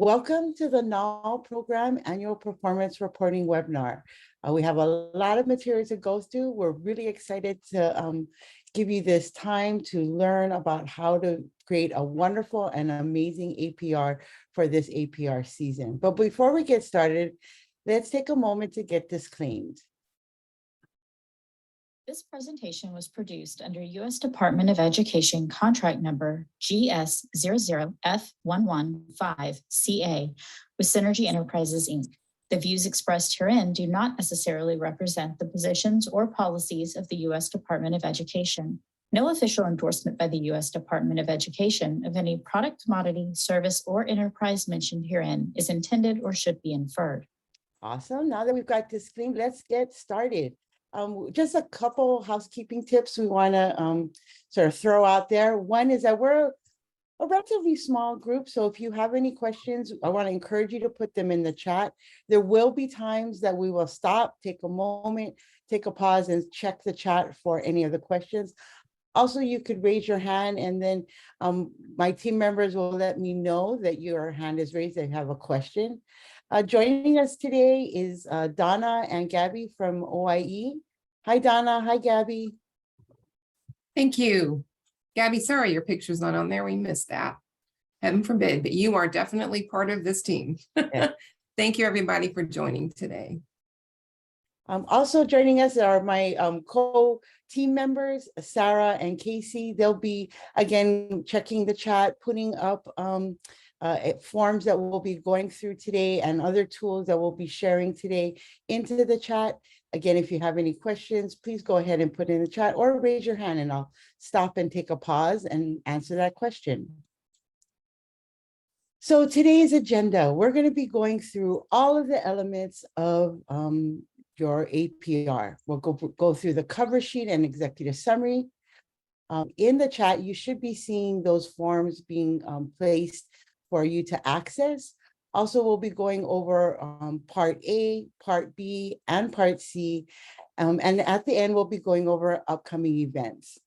Welcome to the NAL Program Annual Performance Reporting Webinar. We have a lot of material to go through. We're really excited to give you this time to learn about how to create a wonderful and amazing APR for this APR season. But before we get started, let's take a moment to get disclaimed. This presentation was produced under U.S. Department of Education contract number GS00F115CA with Synergy Enterprises, Inc. The views expressed herein do not necessarily represent the positions or policies of the U.S. Department of Education. No official endorsement by the U.S. Department of Education of any product, commodity, service, or enterprise mentioned herein is intended or should be inferred. Awesome. Now that we've got disclaimed, let's get started. Just a couple housekeeping tips we want to sort of throw out there. One is that we're a relatively small group, so if you have any questions, I want to encourage you to put them in the chat. There will be times that we will stop, take a moment, take a pause, and check the chat for any of the questions. Also, you could raise your hand, and then my team members will let me know that your hand is raised and have a question. Joining us today is Donna and Gabby from OIE. Hi, Donna. Hi, Gabby. Thank you. Gabby, sorry your picture's not on there. We missed that. Heaven forbid, but you are definitely part of this team. Yeah. Thank you, everybody, for joining today. Also joining us are my co-team members, Sarah and Casey. They'll be, again, checking the chat, putting up forms that we'll be going through today and other tools that we'll be sharing today into the chat. Again, if you have any questions, please go ahead and put in the chat or raise your hand and I'll stop and take a pause and answer that question. So today's agenda, we're going to be going through all of the elements of your APR. We'll go through the cover sheet and executive summary. In the chat, you should be seeing those forms being placed for you to access. Also, we'll be going over Part A, Part B, and Part C. And at the end, we'll be going over upcoming events.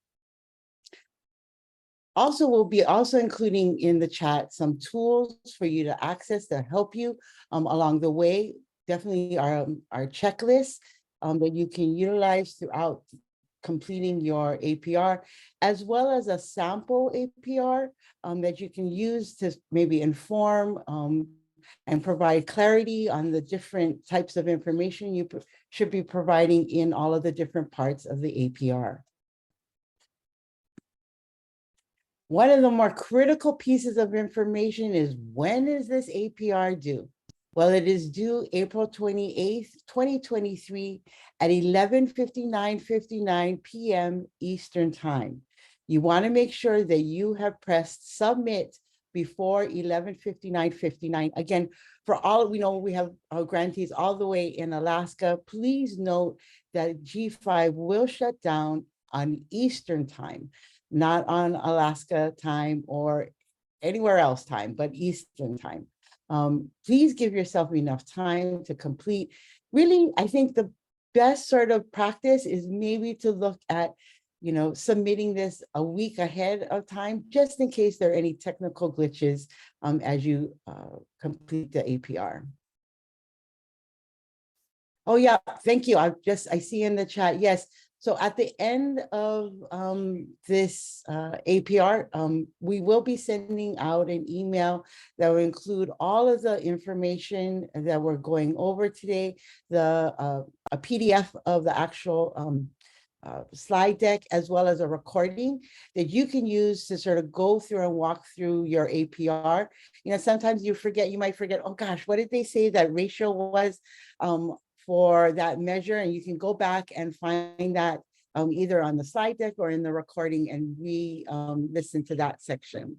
Also, we'll be including in the chat some tools for you to access that help you along the way. Definitely our checklist that you can utilize throughout completing your APR, as well as a sample APR that you can use to maybe inform and provide clarity on the different types of information you should be providing in all of the different parts of the APR. One of the more critical pieces of information is, when is this APR due? Well, it is due April 28th, 2023 at 11:59 p.m. Eastern Time. You want to make sure that you have pressed submit before 11:59. Again, for all we know, we have our grantees all the way in Alaska. Please note that G5 will shut down on Eastern Time, not on Alaska time or anywhere else time, but Eastern Time. Please give yourself enough time to complete. Really, I think the best sort of practice is maybe to look at, submitting this a week ahead of time, just in case there are any technical glitches as you complete the APR. Oh yeah, thank you. I see in the chat, yes. So at the end of this APR, we will be sending out an email that will include all of the information that we're going over today, a PDF of the actual slide deck, as well as a recording that you can use to sort of go through and walk through your APR. Sometimes you might forget, oh gosh, what did they say that ratio was for that measure? And you can go back and find that either on the slide deck or in the recording and listen to that section.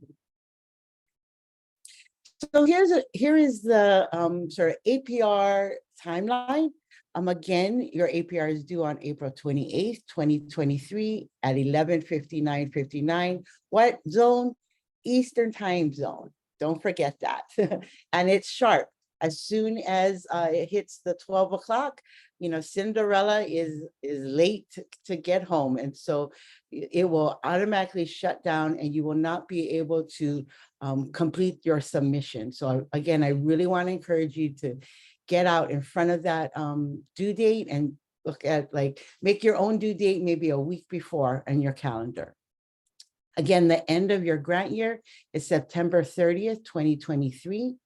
So here is the sort of APR timeline. Again, your APR is due on April 28th, 2023 at 11:59. What zone? Eastern Time Zone. Don't forget that. And it's sharp. As soon as it hits the 12 o'clock, you know, Cinderella is late to get home. And so it will automatically shut down and you will not be able to complete your submission. So again, I really want to encourage you to get out in front of that due date and look at, like, make your own due date maybe a week before in your calendar. Again, the end of your grant year is September 30th, 2023.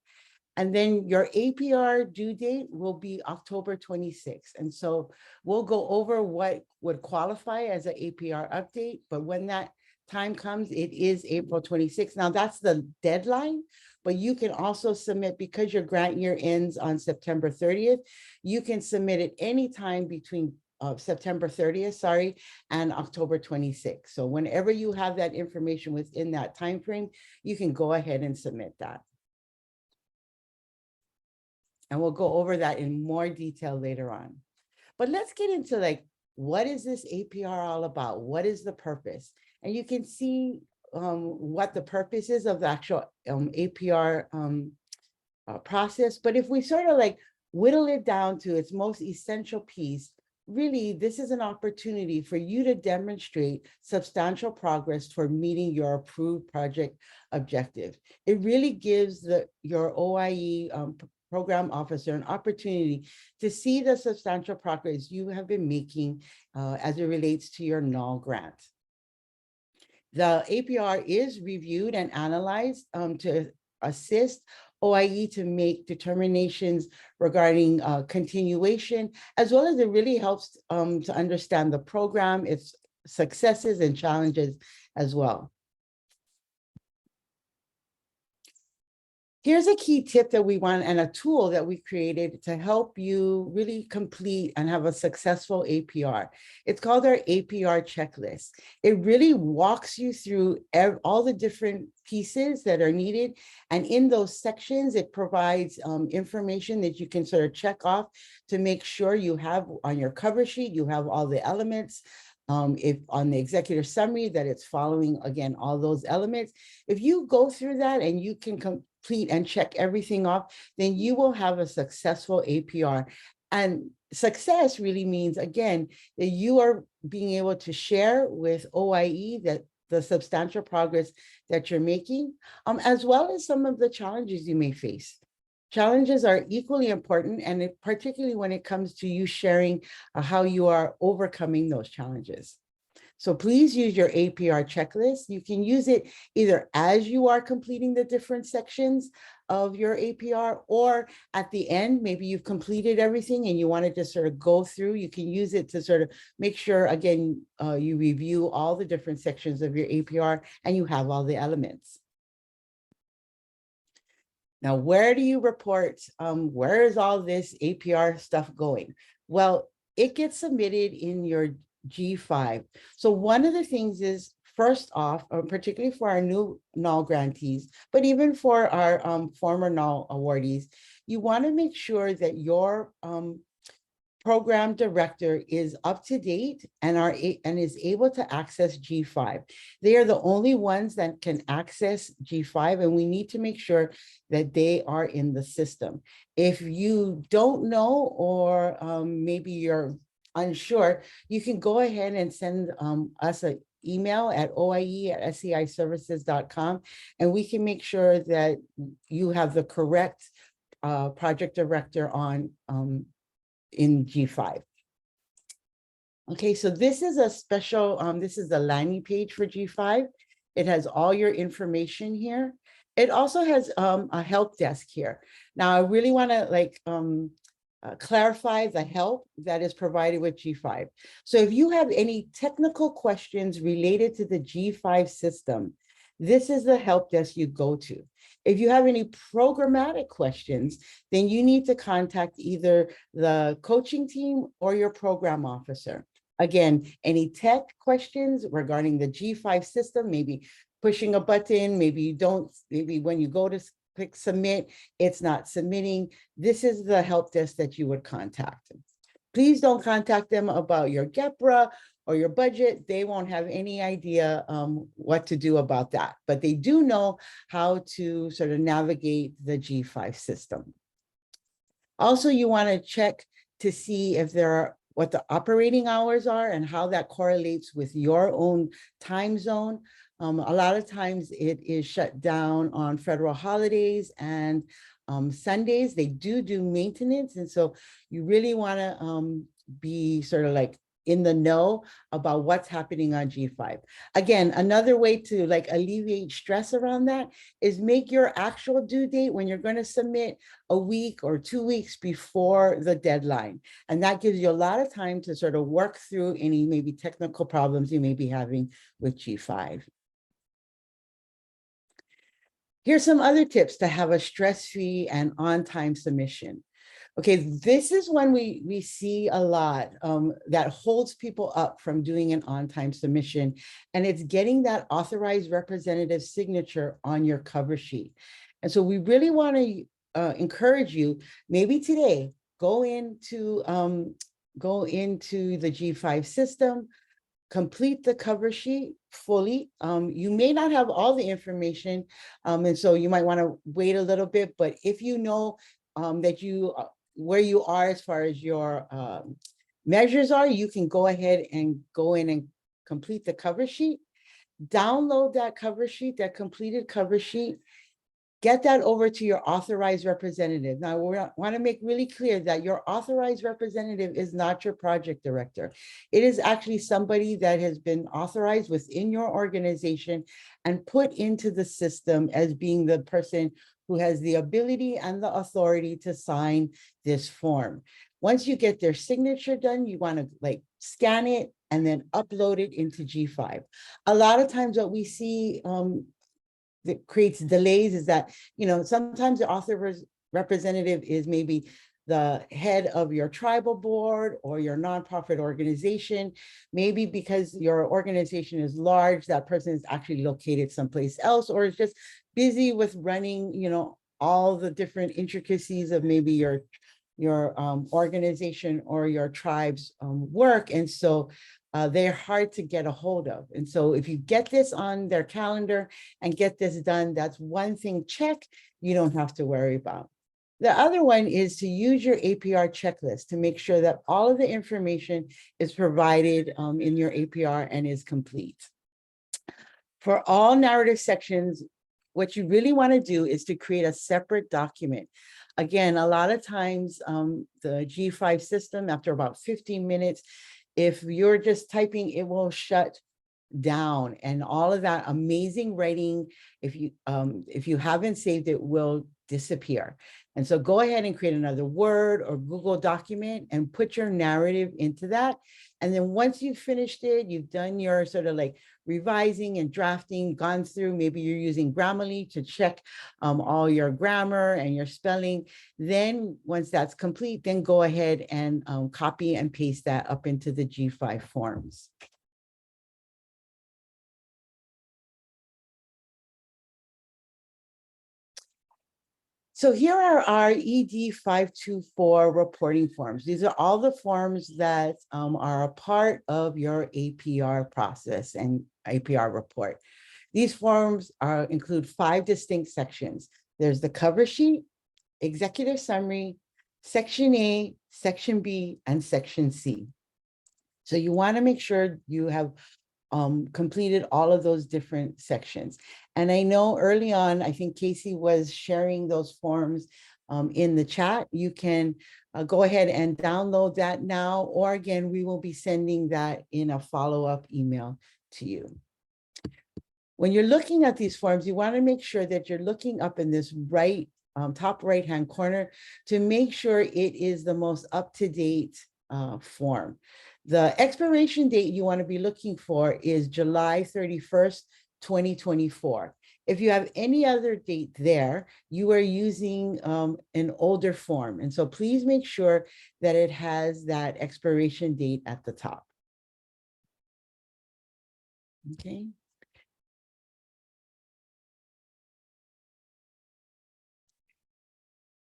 And then your APR due date will be October 26th. And so we'll go over what would qualify as an APR update, but when that time comes, it is April 26th. Now that's the deadline, but you can also submit, because your grant year ends on September 30th, you can submit it anytime between September 30th, and October 26th. So whenever you have that information within that time frame, you can go ahead and submit that. And we'll go over that in more detail later on. But let's get into, like, what is this APR all about? What is the purpose? And you can see what the purpose is of the actual APR process. But if we sort of like whittle it down to its most essential piece, really, this is an opportunity for you to demonstrate substantial progress toward meeting your approved project objective. It really gives your OIE program officer an opportunity to see the substantial progress you have been making as it relates to your NAL grant. The APR is reviewed and analyzed to assist OIE to make determinations regarding continuation, as well as it really helps to understand the program, its successes and challenges as well. Here's a key tip that we want, and a tool that we created to help you really complete and have a successful APR. It's called our APR checklist. It really walks you through all the different pieces that are needed. And in those sections, it provides information that you can sort of check off to make sure you have on your cover sheet, you have all the elements. If on the executive summary that it's following, again, all those elements. If you go through that and you can complete and check everything off, then you will have a successful APR. And success really means, again, that you are being able to share with OIE that the substantial progress that you're making, as well as some of the challenges you may face. Challenges are equally important, and particularly when it comes to you sharing how you are overcoming those challenges. So please use your APR checklist. You can use it either as you are completing the different sections of your APR, or at the end, maybe you've completed everything and you want to just sort of go through. You can use it to sort of make sure, again, you review all the different sections of your APR and you have all the elements. Now, where do you report? Where is all this APR stuff going? Well, it gets submitted in your G5. So one of the things is, first off, particularly for our new NAL grantees, but even for our former NAL awardees, you want to make sure that your program director is up to date and is able to access G5. They are the only ones that can access G5, and we need to make sure that they are in the system. If you don't know, or maybe you're unsure, you can go ahead and send us an email at oie@sceiservices.com, and we can make sure that you have the correct project director on in G5. Okay, so this is a special, this is the landing page for G5. It has all your information here. It also has a help desk here. Now, I really want to clarify the help that is provided with G5. So if you have any technical questions related to the G5 system, this is the help desk you go to. If you have any programmatic questions, then you need to contact either the coaching team or your program officer. Again, any tech questions regarding the G5 system, maybe pushing a button, maybe when you go to click submit, it's not submitting. This is the help desk that you would contact. Please don't contact them about your GEPRA or your budget. They won't have any idea what to do about that, but they do know how to sort of navigate the G5 system. Also, you want to check to see if there are what the operating hours are and how that correlates with your own time zone. A lot of times it is shut down on federal holidays and Sundays. They do maintenance. And so you really want to be sort of like in the know about what's happening on G5. Again, another way to like alleviate stress around that is make your actual due date when you're going to submit a week or 2 weeks before the deadline. And that gives you a lot of time to sort of work through any maybe technical problems you may be having with G5. Here's some other tips to have a stress-free and on-time submission. Okay, this is when we see a lot that holds people up from doing an on-time submission, and it's getting that authorized representative signature on your cover sheet. And so we really want to encourage you, maybe today, go into the G5 system, complete the cover sheet fully. You may not have all the information, and so you might want to wait a little bit, but if you know that you where you are as far as your measures are, you can go ahead and go in and complete the cover sheet. Download that cover sheet, that completed cover sheet. Get that over to your authorized representative. Now, we want to make really clear that your authorized representative is not your project director. It is actually somebody that has been authorized within your organization and put into the system as being the person who has the ability and the authority to sign this form. Once you get their signature done, you want to like scan it and then upload it into G5. A lot of times what we see that creates delays is that, you know, sometimes the author representative is maybe the head of your tribal board or your nonprofit organization. Maybe because your organization is large, that person is actually located someplace else, or is just busy with running, you know, all the different intricacies of maybe your organization or your tribe's work. And so they're hard to get a hold of. And so if you get this on their calendar and get this done, that's one thing check you don't have to worry about. The other one is to use your APR checklist to make sure that all of the information is provided in your APR and is complete. For all narrative sections, what you really want to do is to create a separate document. Again, a lot of times the G5 system, after about 15 minutes, if you're just typing, it will shut down, and all of that amazing writing, if you haven't saved it, will disappear. And so go ahead and create another Word or Google document and put your narrative into that. And then once you've finished it, you've done your sort of like revising and drafting, gone through, maybe you're using Grammarly to check all your grammar and your spelling. Then once that's complete, then go ahead and copy and paste that up into the G5 forms. So here are our ED 524 reporting forms. These are all the forms that are a part of your APR process and APR report. These forms include 5 distinct sections. There's the cover sheet, executive summary, section A, section B, and section C. So you want to make sure you have completed all of those different sections. And I know early on, I think Casey was sharing those forms in the chat. You can go ahead and download that now, or again, we will be sending that in a follow-up email to you. When you're looking at these forms, you want to make sure that you're looking up in this top right-hand corner to make sure it is the most up-to-date form. The expiration date you want to be looking for is July 31st, 2024. If you have any other date there, you are using an older form. And so please make sure that it has that expiration date at the top. Okay.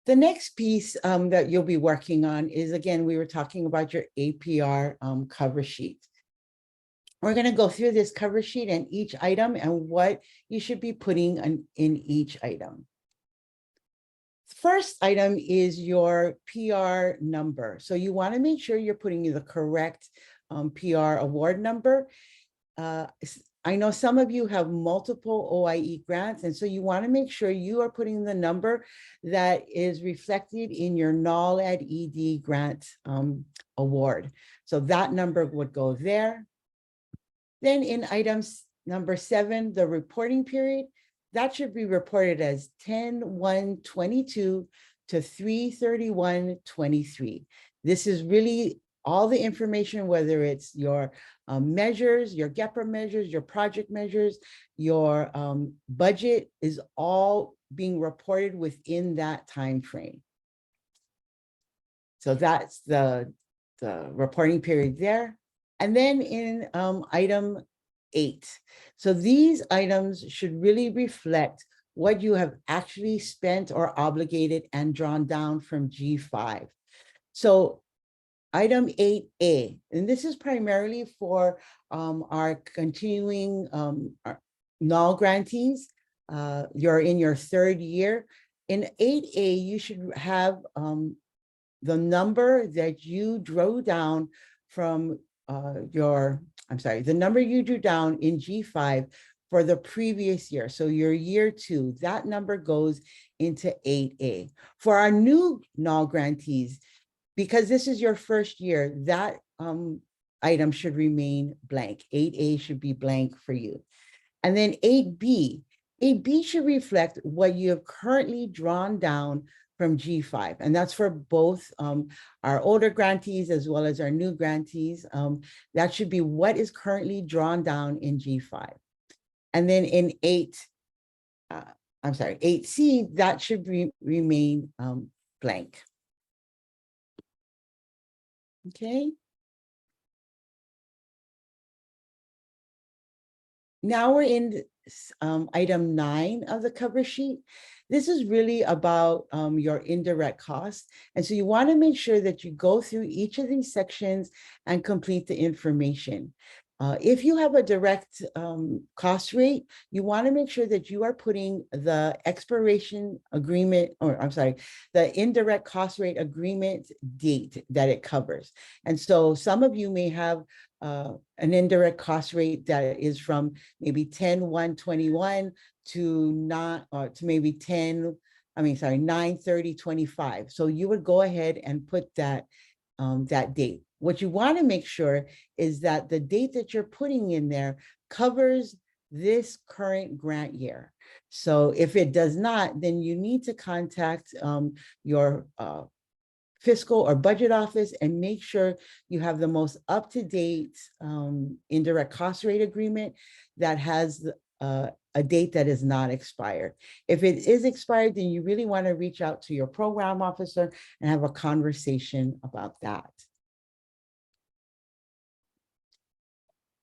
The next piece that you'll be working on is, again, we were talking about your APR cover sheet. We're going to go through this cover sheet and each item and what you should be putting in each item. first item is your PR number. So you want to make sure you're putting in the correct PR award number. I know some of you have multiple OIE grants, and so you want to make sure you are putting the number that is reflected in your NAL ED ED grant award. So that number would go there. Then in items number 7, the reporting period, that should be reported as 10/1/22 to 3/31/23. This is really all the information, whether it's your measures, your GEPR measures, your project measures, your budget is all being reported within that time frame. So that's the reporting period there. And then in item 8, so these items should really reflect what you have actually spent or obligated and drawn down from G5. So item 8A, and this is primarily for our continuing our NAL grantees. You're in your 3rd year. In 8A, you should have the number that you drew down from the number you drew down in G5 for the previous year. So your year 2, that number goes into 8A. For our new NAL grantees, because this is your 1st year, that item should remain blank. 8A should be blank for you. And then 8B. 8B should reflect what you have currently drawn down from G5. And that's for both our older grantees as well as our new grantees. That should be what is currently drawn down in G5. And then in 8C, that should remain blank. Okay. Now we're in item 9 of the cover sheet. This is really about your indirect costs. And so you want to make sure that you go through each of these sections and complete the information. If you have a direct cost rate, you want to make sure that you are putting the expiration agreement, the indirect cost rate agreement date that it covers. And so some of you may have an indirect cost rate that is from maybe 10/1/21 to maybe 9/30/25. So you would go ahead and put that date. What you want to make sure is that the date that you're putting in there covers this current grant year. So if it does not, then you need to contact your fiscal or budget office and make sure you have the most up-to-date indirect cost rate agreement that has a date that is not expired. If it is expired, then you really want to reach out to your program officer and have a conversation about that.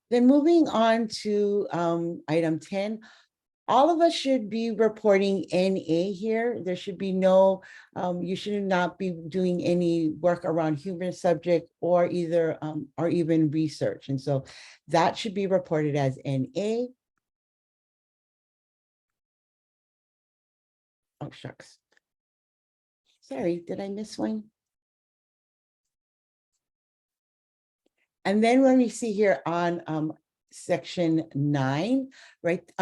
Then moving on to item 10, all of us should be reporting NA here. There should be no, you should not be doing any work around human subject or even research. And so that should be reported as NA. Oh, shucks. Sorry, did I miss one? And then when we see here on section 9, right?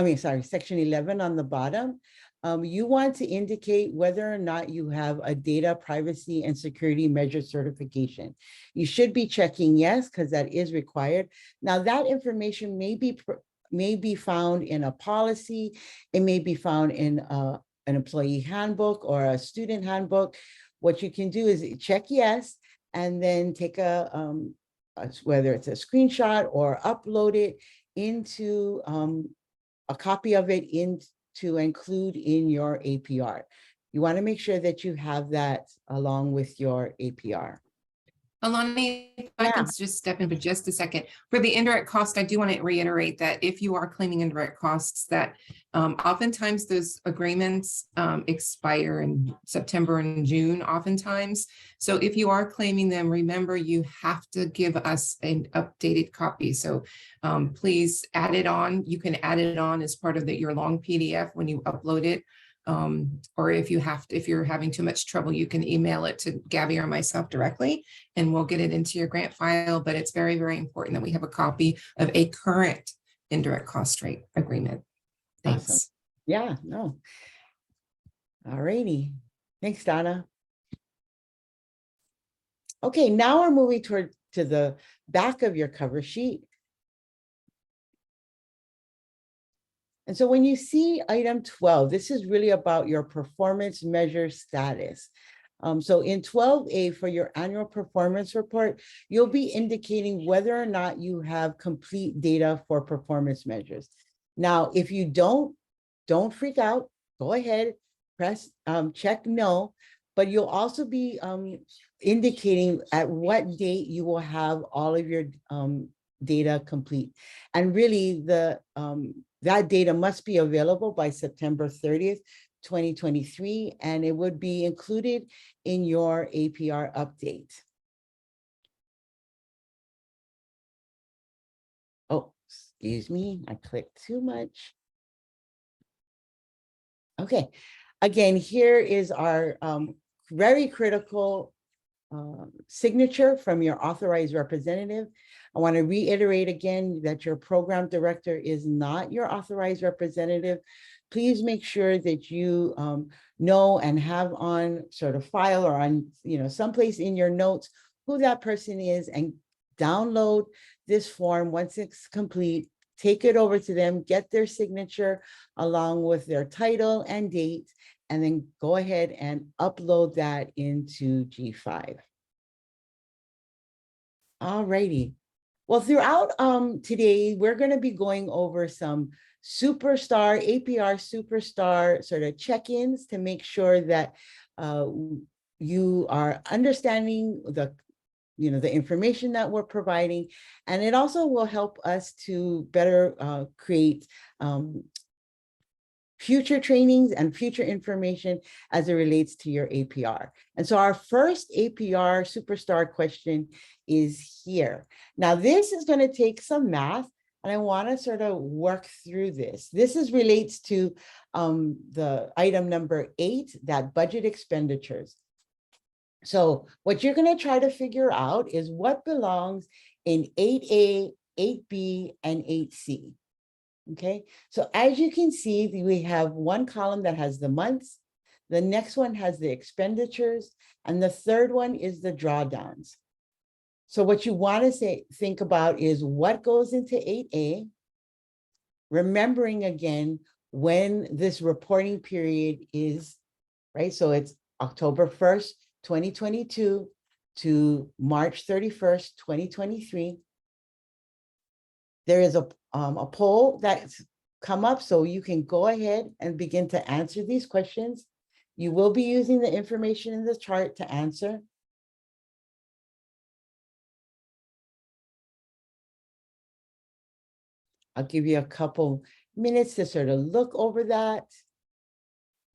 Section 11 on the bottom, you want to indicate whether or not you have a data privacy and security measure certification. You should be checking yes, because that is required. Now that information may be found in a policy. It may be found in an employee handbook or a student handbook. What you can do is check yes, and then take whether it's a screenshot or upload it into a copy of it to include in your APR. You want to make sure that you have that along with your APR. Alani, if I can just step in for just a second. For the indirect cost, I do want to reiterate that if you are claiming indirect costs, that oftentimes those agreements expire in September and June oftentimes. So if you are claiming them, remember you have to give us an updated copy. So please add it on. You can add it on as part of your long PDF when you upload it. Or if you're having too much trouble, you can email it to Gabby or myself directly, and we'll get it into your grant file. But it's very, very important that we have a copy of a current indirect cost rate agreement. Thanks. Awesome. Yeah, no. All righty. Thanks, Donna. Okay, now we're moving to the back of your cover sheet. And so when you see item 12, this is really about your performance measure status. So in 12A for your annual performance report, you'll be indicating whether or not you have complete data for performance measures. Now, if you don't freak out, go ahead, press check no, but you'll also be indicating at what date you will have all of your data complete. And really that data must be available by September 30th, 2023, and it would be included in your APR update. Oh, excuse me, I clicked too much. Okay, again, here is our very critical signature from your authorized representative. I want to reiterate again that your program director is not your authorized representative. Please make sure that you know and have on sort of file or on, someplace in your notes who that person is, and download this form once it's complete. Take it over to them, get their signature along with their title and date, and then go ahead and upload that into G5. All righty. Well, throughout today, we're going to be going over some superstar, APR superstar sort of check-ins to make sure that you are understanding the information that we're providing. And it also will help us to better create future trainings and future information as it relates to your APR. And so our first APR superstar question is here. Now, this is going to take some math, and I want to sort of work through this. This relates to the item number 8, that budget expenditures. So what you're going to try to figure out is what belongs in 8A, 8B, and 8C. Okay, so as you can see, we have one column that has the months, the next one has the expenditures, and the third one is the drawdowns. So what you want to think about is what goes into 8A, remembering again when this reporting period is, right? So it's October 1st, 2022 to March 31st, 2023. There is a poll that's come up, so you can go ahead and begin to answer these questions. You will be using the information in the chart to answer. I'll give you a couple minutes to sort of look over that.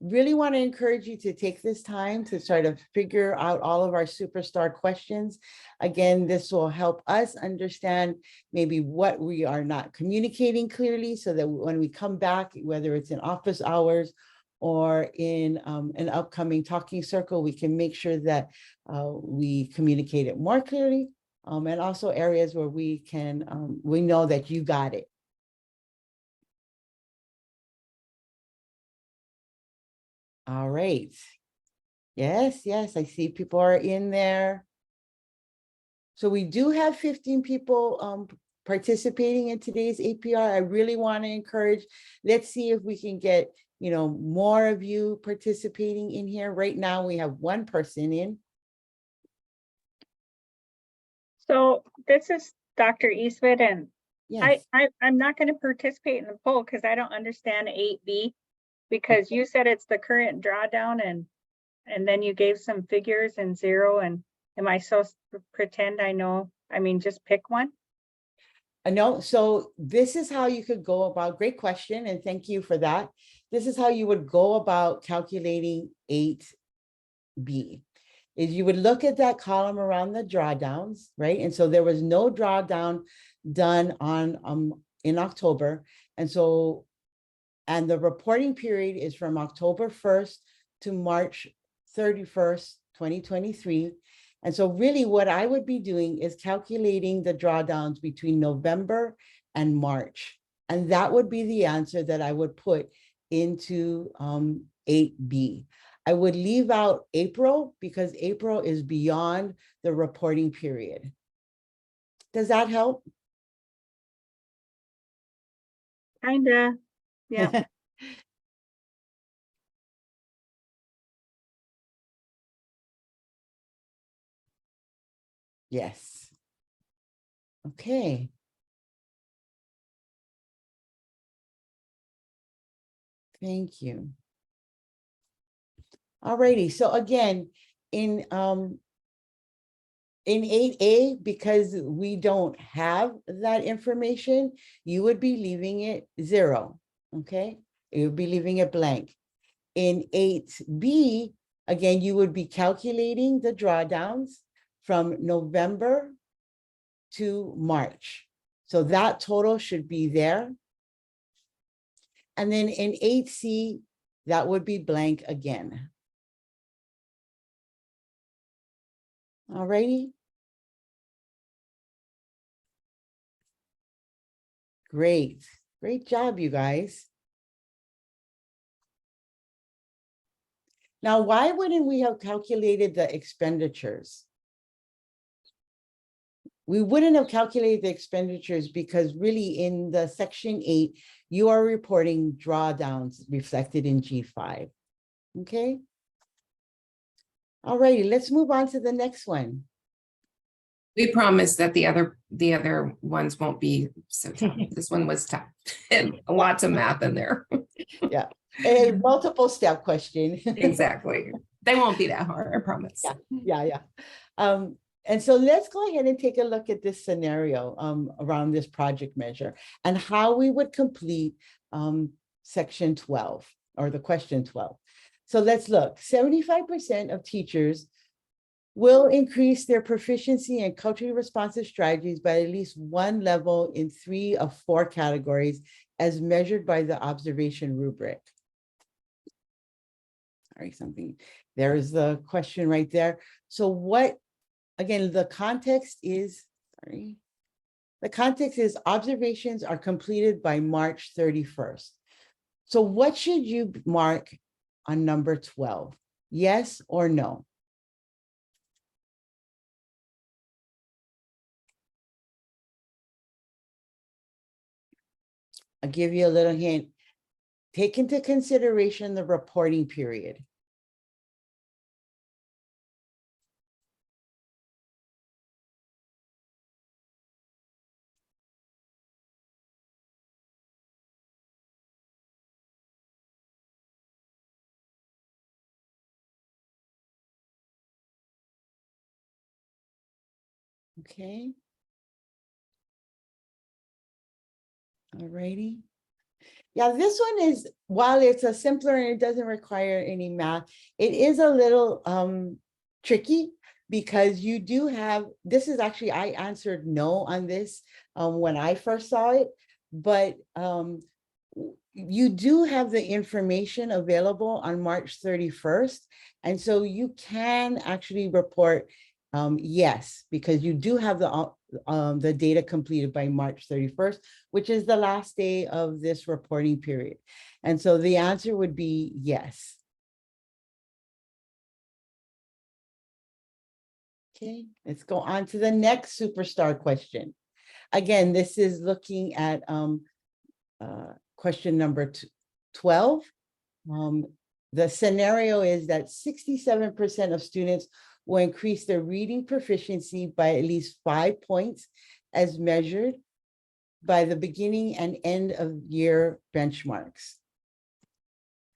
Really want to encourage you to take this time to sort of figure out all of our superstar questions. Again, this will help us understand maybe what we are not communicating clearly, so that when we come back, whether it's in office hours or in an upcoming talking circle, we can make sure that we communicate it more clearly, and also areas where we can, we know that you got it. All right. Yes, I see people are in there. So we do have 15 people participating in today's APR. I really want to encourage, let's see if we can get, more of you participating in here. Right now, we have one person in. So this is Dr. Eastwood, and Yes. I'm not going to participate in the poll because I don't understand 8B, because you said it's the current drawdown, and then you gave some figures and 0, and am I supposed to pretend I know? I mean, just pick one? No, so this is how you could go about, great question, and thank you for that. This is how you would go about calculating 8B. Is you would look at that column around the drawdowns, right? And so there was no drawdown done on in October. And so And the reporting period is from October 1st to March 31st, 2023. And so really what I would be doing is calculating the drawdowns between November and March. And that would be the answer that I would put into 8B. I would leave out April because April is beyond the reporting period. Does that help? Kinda, yeah. Yes. Okay. Thank you. Alrighty, so again, in 8A, because we don't have that information, you would be leaving it 0, okay? You would be leaving it blank. In 8B, again, you would be calculating the drawdowns from November to March. So that total should be there. And then in 8C, that would be blank again. All righty. Great. Great job, you guys. Now, why wouldn't we have calculated the expenditures? We wouldn't have calculated the expenditures because really in the section 8, you are reporting drawdowns reflected in G5. Okay. All righty, let's move on to the next one. We promise that the other ones won't be so tough. This one was tough and lots of math in there. Yeah, a multiple step question. Exactly. They won't be that hard, I promise. Yeah. And so let's go ahead and take a look at this scenario around this project measure and how we would complete section 12 or the question 12. So let's look. 75% of teachers will increase their proficiency in culturally responsive strategies by at least one level in 3 of 4 categories as measured by the observation rubric. Sorry, there is the question right there. So what, again, the context is observations are completed by March 31st. So what should you mark on number 12? Yes or no? I'll give you a little hint. Take into consideration the reporting period. Okay. All righty. Yeah, this one is, while it's a simpler and it doesn't require any math, it is a little tricky because you do have, this is actually, I answered no on this when I first saw it, but you do have the information available on March 31st. And so you can actually report yes, because you do have the data completed by March 31st, which is the last day of this reporting period. And so the answer would be yes. Okay, let's go on to the next superstar question. Again, this is looking at question number 12. The scenario is that 67% of students will increase their reading proficiency by at least 5 points as measured by the beginning and end of year benchmarks.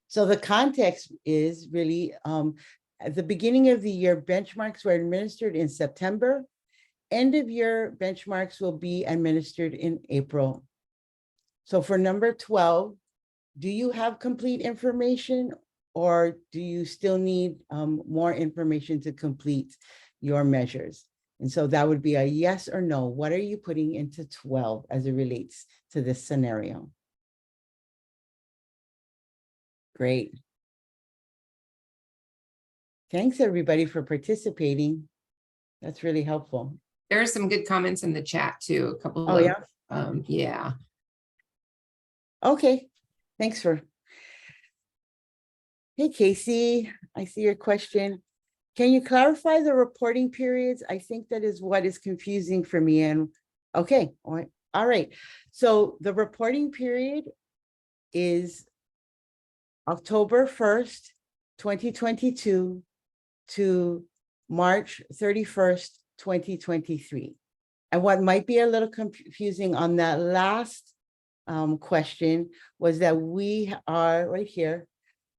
So the context is really at the beginning of the year, benchmarks were administered in September. End of year benchmarks will be administered in April. So for number 12, do you have complete information or do you still need more information to complete your measures? And so that would be a yes or no. What are you putting into 12 as it relates to this scenario? Great. Thanks, everybody, for participating. That's really helpful. There are some good comments in the chat too. A couple Oh, of, yeah. yeah. Okay. Thanks for. Hey, Casey, I see your question. Can you clarify the reporting periods? I think that is what is confusing for me. And okay, all right. So the reporting period is October 1st, 2022 to March 31st, 2023. And what might be a little confusing on that last question was that we are right here.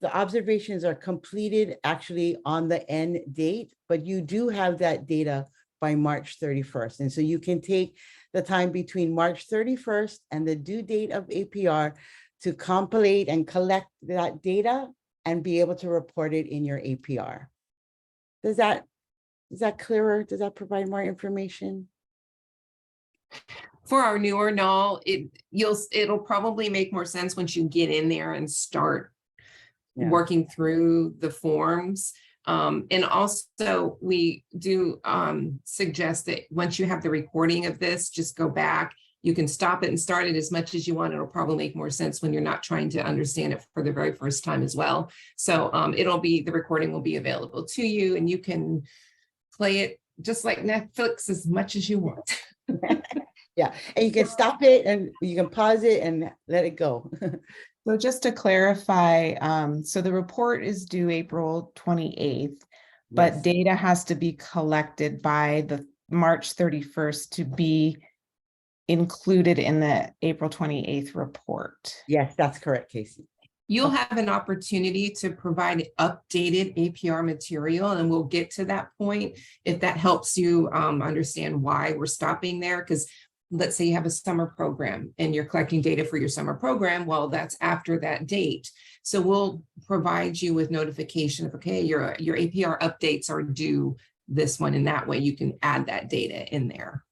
The observations are completed actually on the end date, but you do have that data by March 31st. And so you can take the time between March 31st and the due date of APR to compilate and collect that data and be able to report it in your APR. Is that clearer? Does that provide more information? For our newer NAL, it'll probably make more sense once you get in there and start working through the forms. And also we do suggest that once you have the recording of this, just go back. You can stop it and start it as much as you want. It'll probably make more sense when you're not trying to understand it for the very first time as well. So the recording will be available to you and you can play it just like Netflix as much as you want. Yeah, and you can stop it and you can pause it and let it go. So just to clarify, so the report is due April 28th, but Yes. data has to be collected by the March 31st to be included in the April 28th report. Yes, that's correct, Casey. You'll have an opportunity to provide updated APR material, and we'll get to that point if that helps you understand why we're stopping there. Because let's say you have a summer program and you're collecting data for your summer program, well, that's after that date. So we'll provide you with notification of, okay, your APR updates are due this one, and that way you can add that data in there.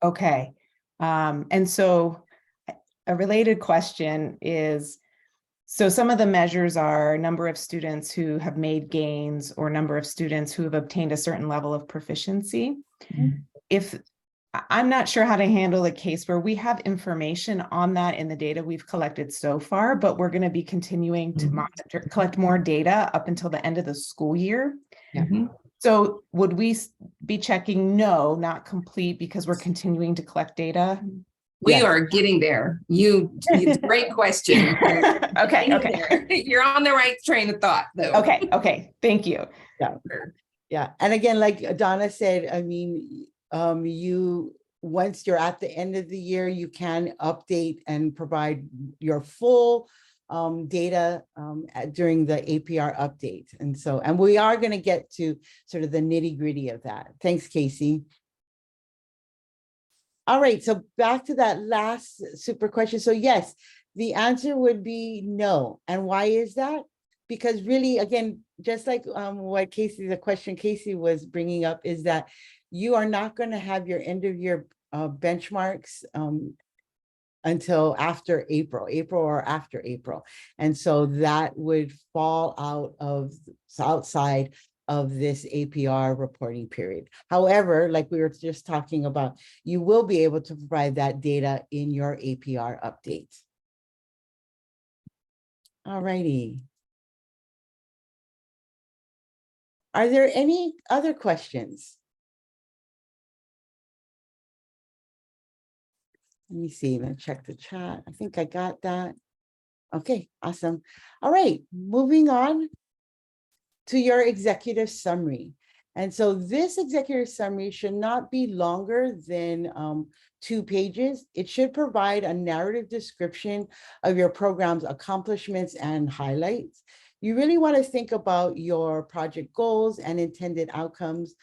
Okay. And so a related question is, so some of the measures are number of students who have made gains or number of students who have obtained a certain level of proficiency. If I'm not sure how to handle a case where we have information on that in the data we've collected so far, but we're going to be continuing to collect more data up until the end of the school year. So would we be checking no, not complete, because we're continuing to collect data? We are getting there. It's a great question. Okay. You're on the right train of thought, though. Okay. Thank you. Yeah. And again, like Donna said, I mean, once you're at the end of the year, you can update and provide your full data during the APR update. And we are going to get to sort of the nitty gritty of that. Thanks, Casey. All right, so back to that last super question. So yes, the answer would be no. And why is that? Because really, again, just like the question Casey was bringing up is that you are not going to have your end of year benchmarks until after April or after April. And so that would fall outside of this APR reporting period. However, like we were just talking about, you will be able to provide that data in your APR update. All righty. Are there any other questions? Let me see, let me check the chat. I think I got that. Okay, awesome. All right, moving on to your executive summary. And so this executive summary should not be longer than 2 pages. It should provide a narrative description of your program's accomplishments and highlights. You really want to think about your project goals and intended outcomes.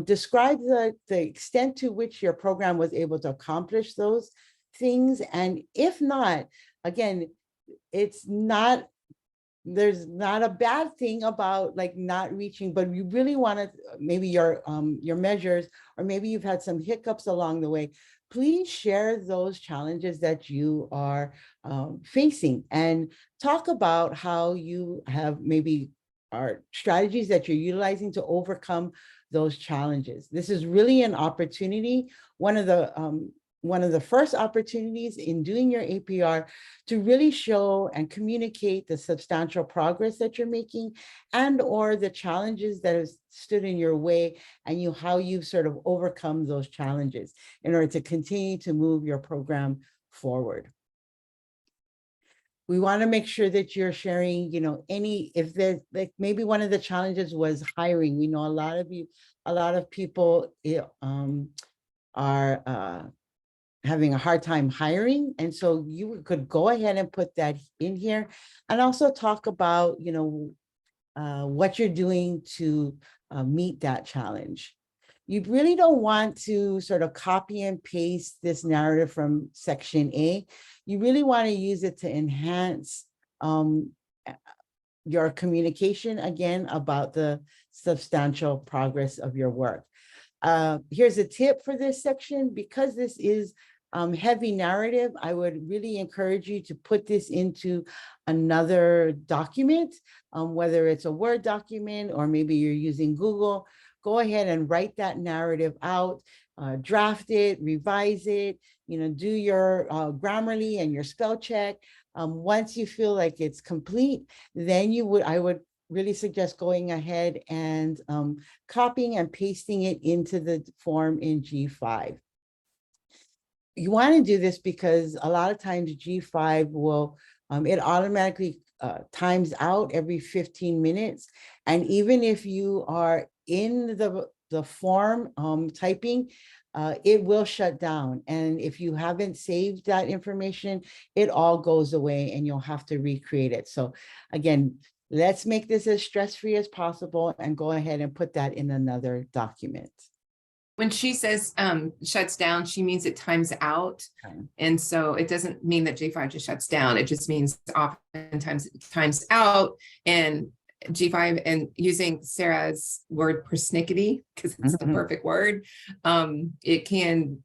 Describe the extent to which your program was able to accomplish those things. And if not, again, there's not a bad thing about like not reaching, but you really want to maybe your measures, or maybe you've had some hiccups along the way, please share those challenges that you are facing and talk about how you have maybe are strategies that you're utilizing to overcome those challenges. This is really an opportunity, one of the first opportunities in doing your APR to really show and communicate the substantial progress that you're making and or the challenges that have stood in your way and how you've sort of overcome those challenges in order to continue to move your program forward. We want to make sure that you're sharing, if there's like maybe one of the challenges was hiring. We know a lot of people are having a hard time hiring. And so you could go ahead and put that in here and also talk about, what you're doing to meet that challenge. You really don't want to sort of copy and paste this narrative from section A. You really want to use it to enhance your communication again about the substantial progress of your work. Here's a tip for this section. Because this is heavy narrative, I would really encourage you to put this into another document, whether it's a Word document or maybe you're using Google. Go ahead and write that narrative out, draft it, revise it, do your Grammarly and your spell check. Once you feel like it's complete, then I would really suggest going ahead and copying and pasting it into the form in G5. You want to do this because a lot of times G5 will, it automatically times out every 15 minutes. And even if you are in the form typing, it will shut down. And if you haven't saved that information, it all goes away and you'll have to recreate it. So again, let's make this as stress-free as possible and go ahead and put that in another document. When she says shuts down, she means it times out. Okay. And so it doesn't mean that G5 just shuts down. It just means oftentimes it times out, and G5, and using Sarah's word persnickety, because it's the perfect word, it can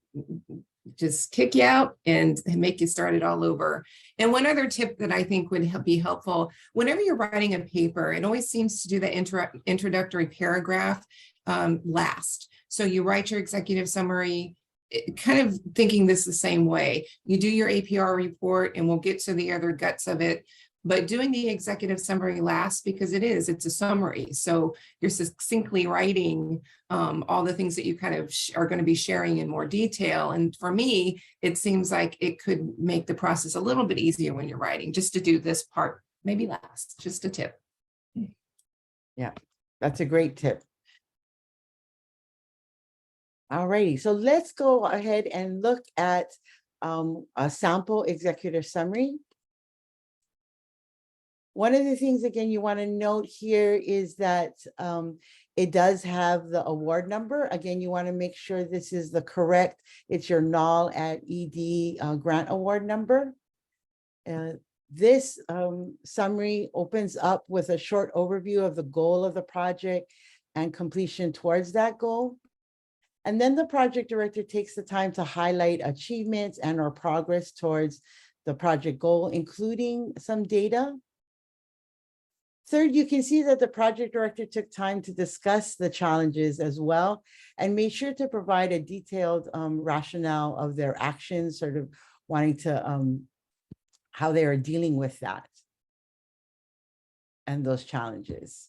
just kick you out and make you start it all over. And one other tip that I think would be helpful, whenever you're writing a paper, it always seems to do the introductory paragraph last. So you write your executive summary, kind of thinking this the same way. You do your APR report and we'll get to the other guts of it, but doing the executive summary last, because it's a summary. So you're succinctly writing all the things that you kind of are going to be sharing in more detail. And for me, it seems like it could make the process a little bit easier when you're writing, just to do this part, maybe last, just a tip. Yeah, that's a great tip. All righty, so let's go ahead and look at a sample executive summary. One of the things, again, you want to note here is that it does have the award number. Again, you want to make sure this is the correct, it's your NAL ED grant award number. This summary opens up with a short overview of the goal of the project and completion towards that goal. And then the project director takes the time to highlight achievements and or progress towards the project goal, including some data. Third, you can see that the project director took time to discuss the challenges as well and made sure to provide a detailed rationale of their actions, sort of wanting to, how they are dealing with that and those challenges.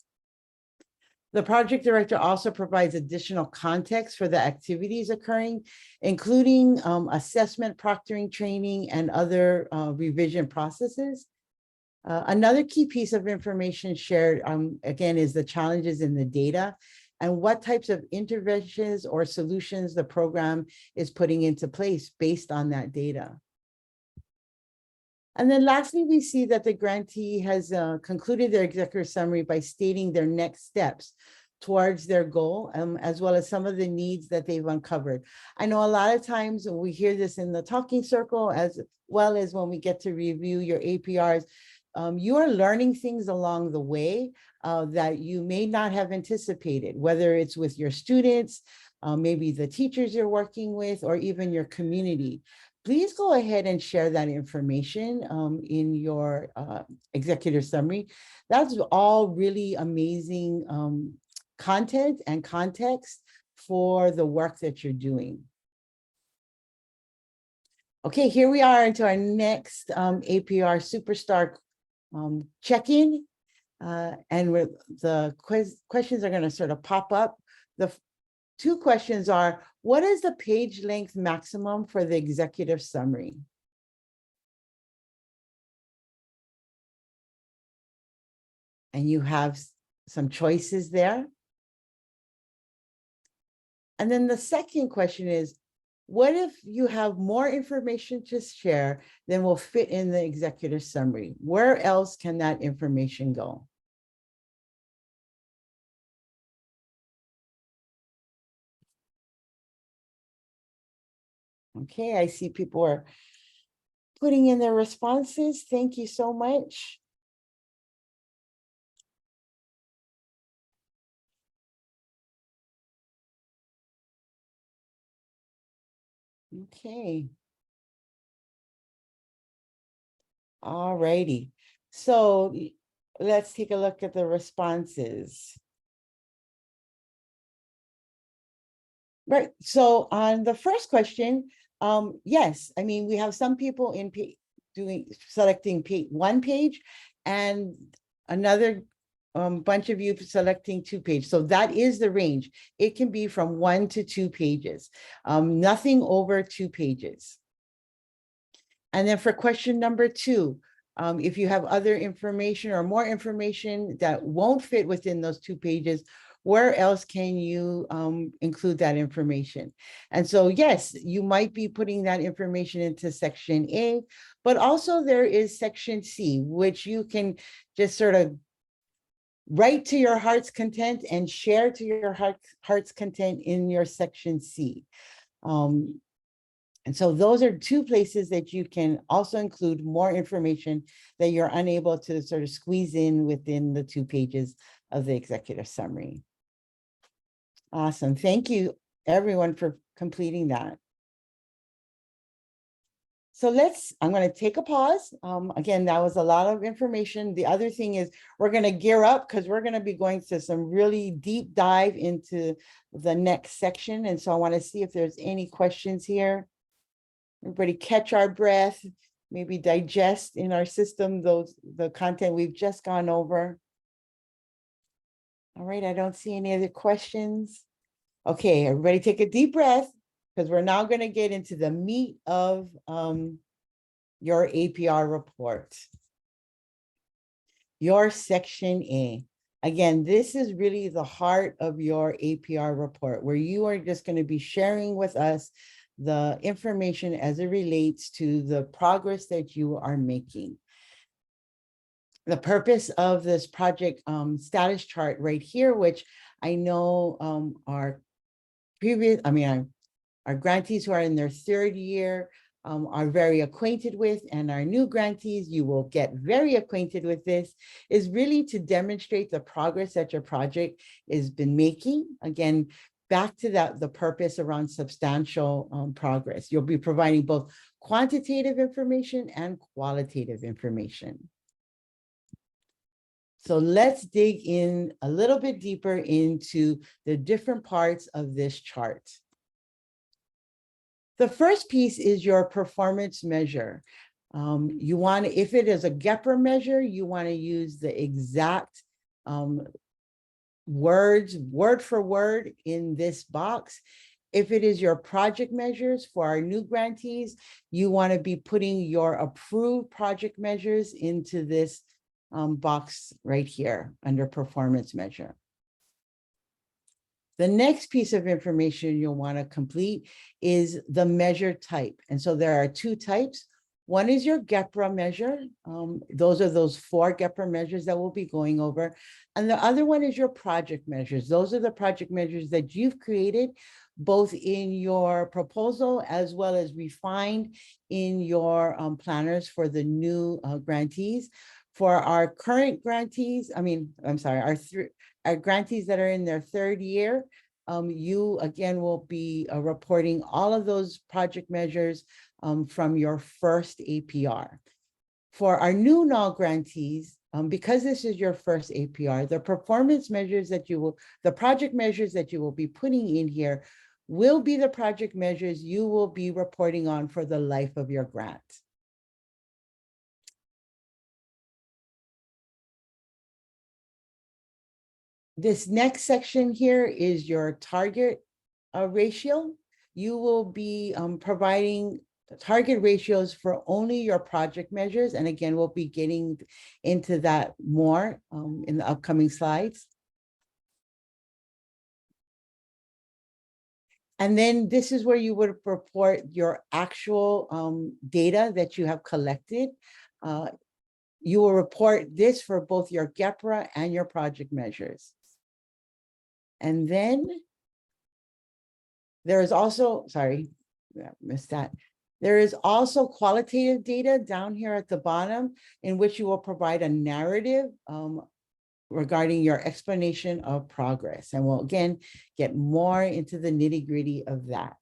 The project director also provides additional context for the activities occurring, including assessment, proctoring, training, and other revision processes. Another key piece of information shared, again, is the challenges in the data and what types of interventions or solutions the program is putting into place based on that data. And then lastly, we see that the grantee has concluded their executive summary by stating their next steps towards their goal, as well as some of the needs that they've uncovered. I know a lot of times we hear this in the talking circle, as well as when we get to review your APRs, you are learning things along the way that you may not have anticipated, whether it's with your students, maybe the teachers you're working with, or even your community. Please go ahead and share that information in your executive summary. That's all really amazing content and context for the work that you're doing. Okay, here we are into our next APR Superstar check-in. And the questions are going to sort of pop up. The two questions are, what is the page length maximum for the executive summary? And you have some choices there. And then the second question is, what if you have more information to share than will fit in the executive summary? Where else can that information go? Okay, I see people are putting in their responses. Thank you so much. Okay. All righty. So let's take a look at the responses. Right. So on the first question, yes, I mean, we have some people in selecting one page and another bunch of you selecting 2 pages. So that is the range. It can be from 1 to 2 pages, nothing over 2 pages. And then for question number 2, if you have other information or more information that won't fit within those 2 pages, where else can you include that information? And so, yes, you might be putting that information into section A, but also there is section C, which you can just sort of write to your heart's content and share to your heart's content in your section C. And so those are 2 places that you can also include more information that you're unable to sort of squeeze in within the 2 pages of the executive summary. Awesome. Thank you, everyone, for completing that. So I'm going to take a pause. Again, that was a lot of information. The other thing is we're going to gear up because we're going to be going to some really deep dive into the next section. And so I want to see if there's any questions here. Everybody catch our breath, maybe digest in our system the content we've just gone over. All right, I don't see any other questions. Okay, everybody take a deep breath because we're now going to get into the meat of your APR report. Your section A. Again, this is really the heart of your APR report, where you are just going to be sharing with us the information as it relates to the progress that you are making. The purpose of this project status chart right here, which I know our grantees who are in their 3rd year are very acquainted with, and our new grantees, you will get very acquainted with this, is really to demonstrate the progress that your project has been making. Again, back to the purpose around substantial progress. You'll be providing both quantitative information and qualitative information. So let's dig in a little bit deeper into the different parts of this chart. The first piece is your performance measure. You want, if it is a GEPR measure, you want to use the exact words, word for word in this box. If it is your project measures for our new grantees, you want to be putting your approved project measures into this box right here under performance measure. The next piece of information you'll want to complete is the measure type. And so there are 2 types. One is your GEPR measure. Those are those 4 GEPR measures that we'll be going over. And the other one is your project measures. Those are the project measures that you've created, both in your proposal as well as refined in your planners for the new grantees. For our current grantees, I'm sorry, our grantees that are in their third year, you again will be reporting all of those project measures from your first APR. For our new NAL grantees, because this is your first APR, the performance measures that the project measures that you will be putting in here will be the project measures you will be reporting on for the life of your grant. This next section here is your target ratio. You will be providing target ratios for only your project measures. And again, we'll be getting into that more in the upcoming slides. And then this is where you would report your actual data that you have collected. You will report this for both your GEPRA and your project measures. And then there is also, sorry, I missed that. There is also qualitative data down here at the bottom in which you will provide a narrative regarding your explanation of progress. And we'll again get more into the nitty-gritty of that.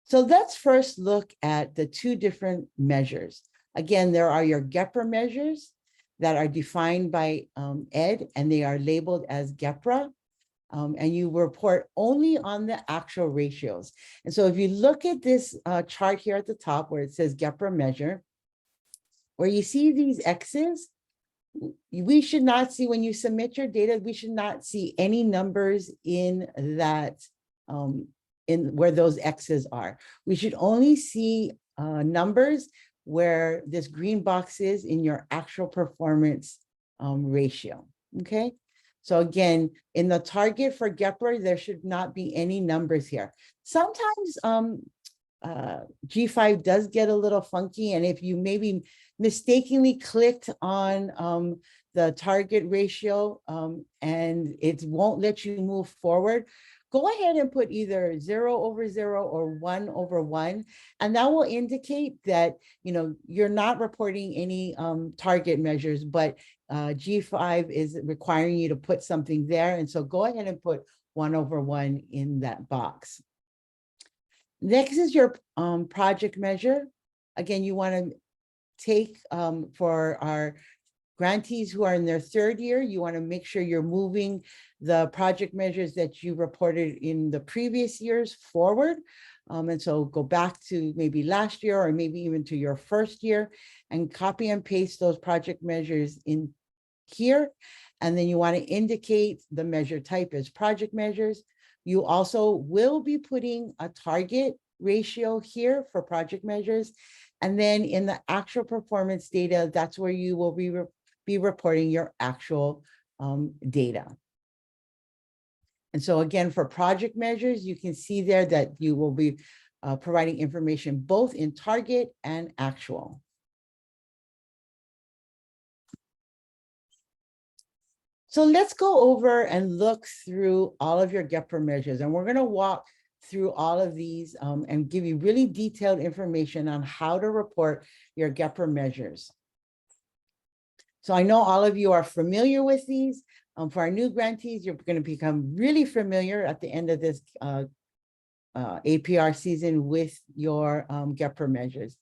So let's first look at the two different measures. Again, there are your GEPRA measures that are defined by ED, and they are labeled as GEPRA. And you report only on the actual ratios. And so if you look at this chart here at the top where it says GEPRA measure, where you see these X's, we should not see, when you submit your data, we should not see any numbers in that, in where those X's are. We should only see numbers where this green box is in your actual performance ratio, okay? So again, in the target for GEPRA, there should not be any numbers here. Sometimes G5 does get a little funky, and if you maybe mistakenly clicked on the target ratio and it won't let you move forward, go ahead and put either 0/0 or 1/1, and that will indicate that you're not reporting any target measures, but G5 is requiring you to put something there. And so go ahead and put 1/1 in that box. Next is your project measure. Again, you want to take for our grantees who are in their third year, you want to make sure you're moving the project measures that you reported in the previous years forward. And so go back to maybe last year or maybe even to your first year and copy and paste those project measures in here. And then you want to indicate the measure type as project measures. You also will be putting a target ratio here for project measures. And then in the actual performance data, that's where you will be reporting your actual data. And so again, for project measures, you can see there that you will be providing information both in target and actual. So let's go over and look through all of your GEPRA measures. And we're going to walk through all of these and give you really detailed information on how to report your GEPRA measures. So I know all of you are familiar with these. For our new grantees, you're going to become really familiar at the end of this APR season with your GEPRA measures.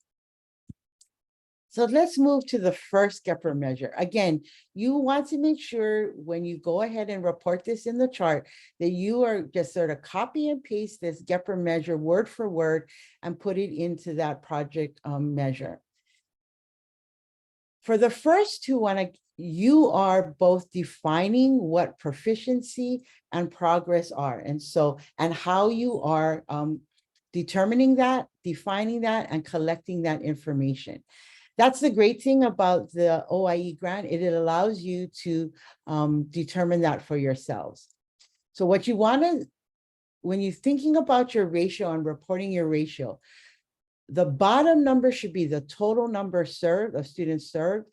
So let's move to the first GEPRA measure. Again, you want to make sure when you go ahead and report this in the chart that you are just sort of copy and paste this GEPRA measure word for word and put it into that project measure. For the first two, you are both defining what proficiency and progress are. And how you are determining that, defining that, and collecting that information. That's the great thing about the OIE grant. It allows you to determine that for yourselves. So what you want to, when you're thinking about your ratio and reporting your ratio, the bottom number should be the total number served of students served.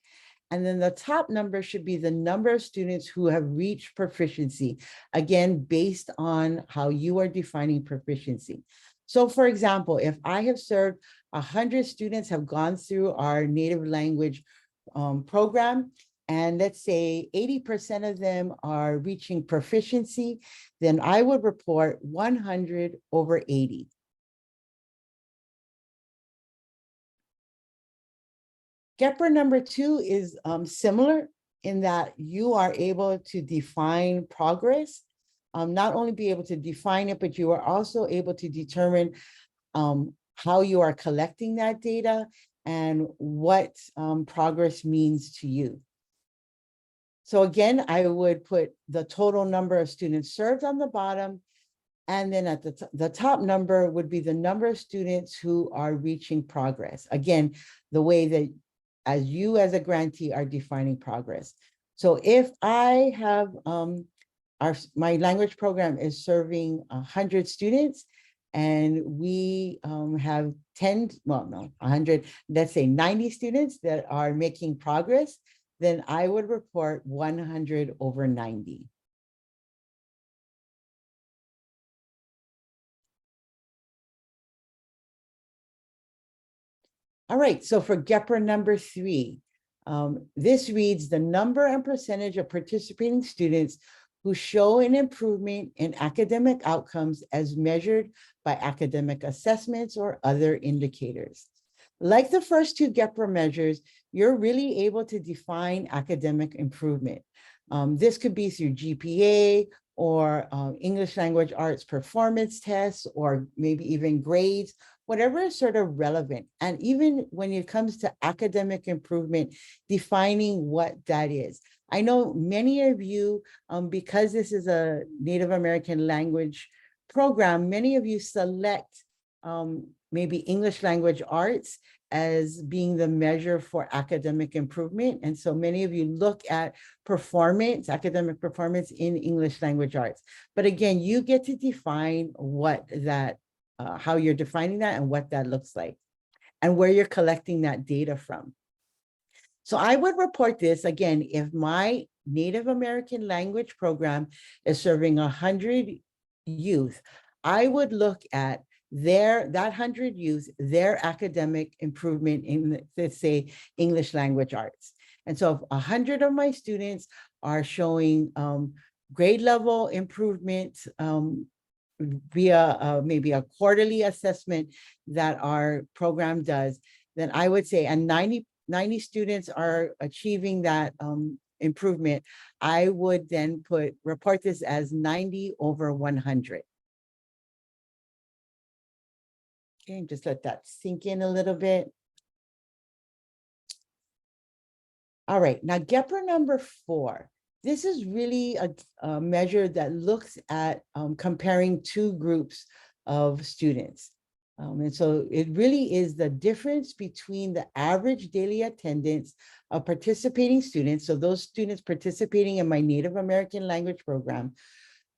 And then the top number should be the number of students who have reached proficiency, again, based on how you are defining proficiency. So for example, if I have served 100 students have gone through our native language program, and let's say 80% of them are reaching proficiency, then I would report 100 over 80. GEPR number 2 is similar in that you are able to define progress, not only be able to define it, but you are also able to determine how you are collecting that data and what progress means to you. So again, I would put the total number of students served on the bottom, and then at the top number would be the number of students who are reaching progress. Again, the way that as you as a grantee are defining progress. So if I have my language program is serving 100 students, and we have 100, let's say 90 students that are making progress, then I would report 100 over 90. All right, so for GEPR number 3, this reads the number and percentage of participating students who show an improvement in academic outcomes as measured by academic assessments or other indicators. Like the first 2 GEPR measures, you're really able to define academic improvement. This could be through GPA or English language arts performance tests, or maybe even grades, whatever is sort of relevant. And even when it comes to academic improvement, defining what that is. I know many of you, because this is a Native American language program, many of you select maybe English language arts as being the measure for academic improvement. And so many of you look at performance, academic performance in English language arts. But again, you get to define what that, how you're defining that and what that looks like, and where you're collecting that data from. So I would report this again, if my Native American language program is serving 100 youth, I would look at that 100 youth, their academic improvement in, let's say, English language arts. And so if 100 of my students are showing grade level improvement via maybe a quarterly assessment that our program does, then I would say, and 90 students are achieving that improvement, I would then report this as 90 over 100. Okay, just let that sink in a little bit. All right, now GEPR number 4. This is really a measure that looks at comparing 2 groups of students. And so it really is the difference between the average daily attendance of participating students, so those students participating in my Native American language program,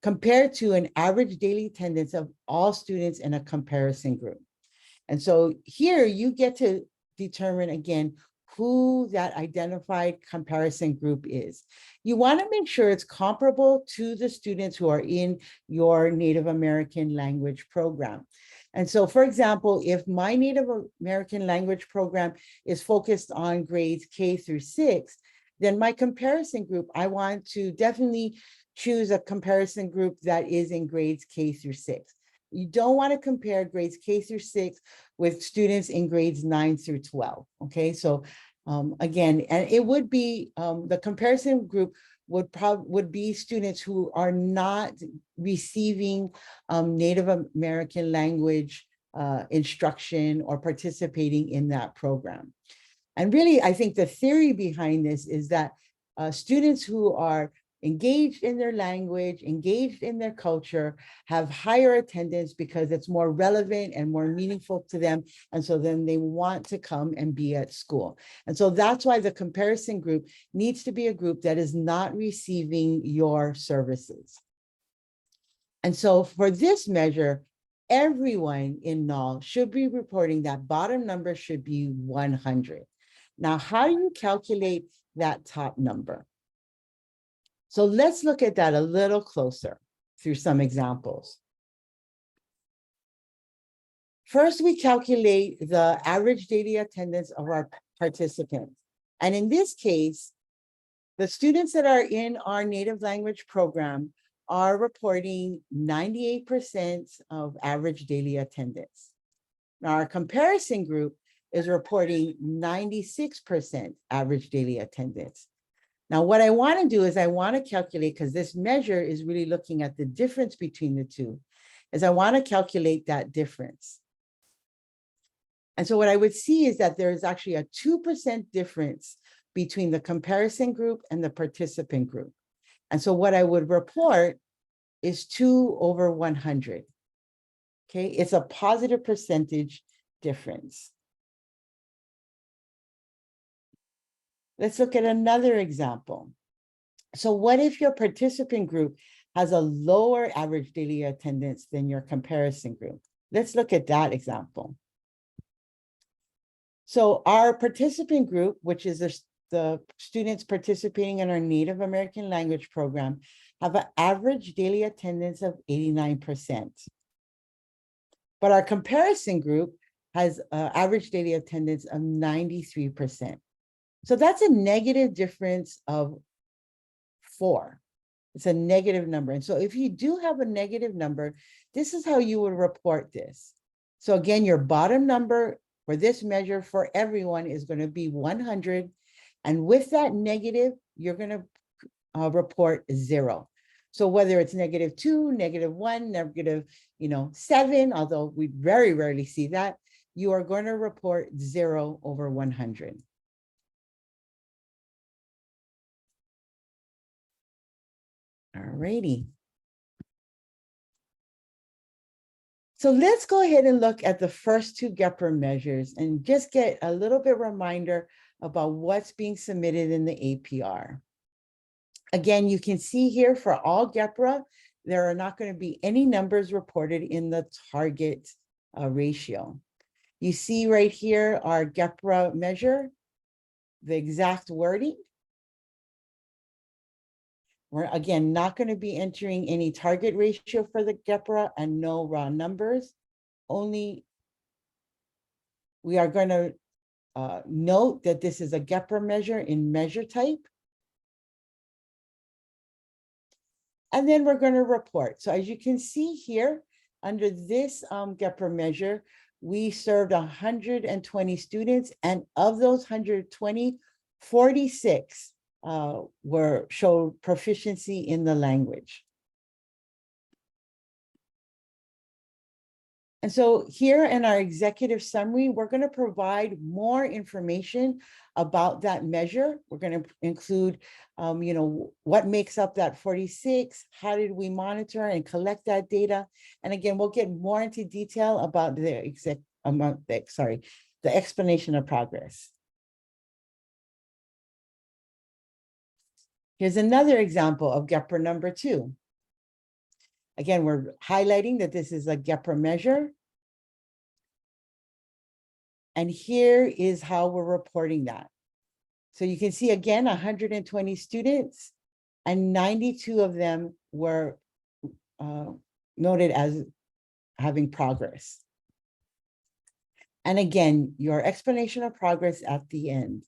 compared to an average daily attendance of all students in a comparison group. And so here you get to determine again who that identified comparison group is. You want to make sure it's comparable to the students who are in your Native American language program. And so, for example, if my Native American language program is focused on grades K through 6, then my comparison group, I want to definitely choose a comparison group that is in grades K through 6. You don't want to compare grades K through 6 with students in grades 9 through 12. Okay, so again, and it would be the comparison group would be students who are not receiving Native American language instruction or participating in that program. And really, I think the theory behind this is that students who are engaged in their language, engaged in their culture, have higher attendance because it's more relevant and more meaningful to them. And so then they want to come and be at school. And so that's why the comparison group needs to be a group that is not receiving your services. And so for this measure, everyone in NAL should be reporting that bottom number should be 100. Now, how do you calculate that top number? So let's look at that a little closer through some examples. First, we calculate the average daily attendance of our participants. And in this case, the students that are in our native language program are reporting 98% of average daily attendance. Now, our comparison group is reporting 96% average daily attendance. Now, what I want to do is I want to calculate, because this measure is really looking at the difference between the two, is I want to calculate that difference. And so what I would see is that there is actually a 2% difference between the comparison group and the participant group. And so what I would report is 2/100. Okay, it's a positive percentage difference. Let's look at another example. So what if your participant group has a lower average daily attendance than your comparison group? Let's look at that example. So our participant group, which is the students participating in our Native American language program, have an average daily attendance of 89%. But our comparison group has an average daily attendance of 93%. So that's a negative difference of 4. It's a negative number. And so if you do have a negative number, this is how you would report this. So again, your bottom number for this measure for everyone is going to be 100. And with that negative, you're going to report 0. So whether it's -2, -1, -7, although we very rarely see that, you are going to report 0/100. All righty. So let's go ahead and look at the first 2 GEPR measures and just get a little bit reminder about what's being submitted in the APR. Again, you can see here for all GEPR, there are not going to be any numbers reported in the target ratio. You see right here our GEPR measure, the exact wording. We're again not going to be entering any target ratio for the GEPR and no raw numbers. Only we are going to note that this is a GEPR measure in measure type. And then we're going to report. So as you can see here, under this GEPR measure, we served 120 students, and of those 120, 46 showed proficiency in the language. And so here in our executive summary, we're going to provide more information about that measure. We're going to include, what makes up that 46, how did we monitor and collect that data? And again, we'll get more into detail about the explanation of progress. Here's another example of GEPR number 2. Again, we're highlighting that this is a GEPR measure. And here is how we're reporting that. So you can see again, 120 students and 92 of them were noted as having progress. And again, your explanation of progress at the end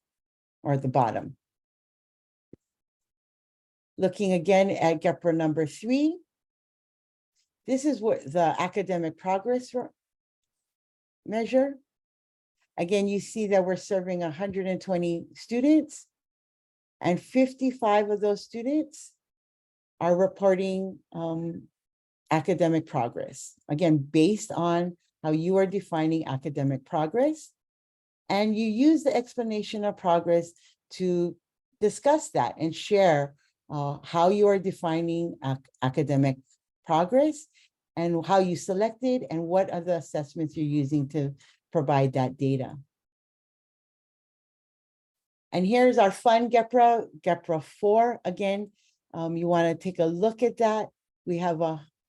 or at the bottom. Looking again at GEPR number 3, this is what the academic progress measure. Again, you see that we're serving 120 students, and 55 of those students are reporting academic progress. Again, based on how you are defining academic progress. And you use the explanation of progress to discuss that and share how you are defining academic progress and how you selected and what are the assessments you're using to provide that data. And here's our fun GEPR, GEPR 4. Again, you want to take a look at that. We have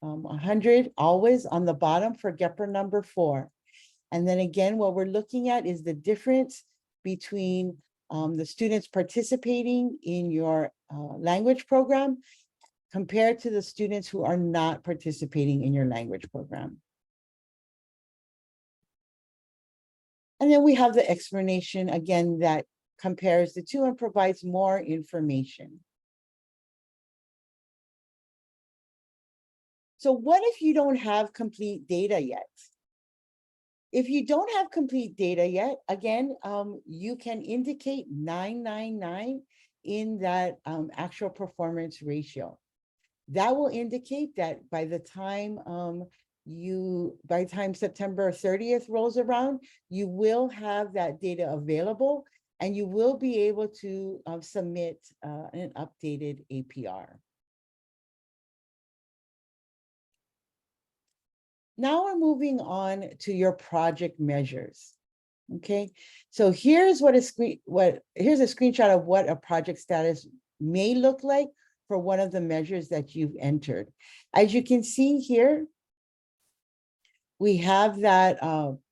100 always on the bottom for GEPR number 4. And then again, what we're looking at is the difference between the students participating in your language program compared to the students who are not participating in your language program. And then we have the explanation again that compares the two and provides more information. So what if you don't have complete data yet? If you don't have complete data yet, again, you can indicate 999 in that actual performance ratio. That will indicate that by the time September 30th rolls around, you will have that data available and you will be able to submit an updated APR. Now we're moving on to your project measures. Okay, so here's a screenshot of what a project status may look like for one of the measures that you've entered. As you can see here, we have that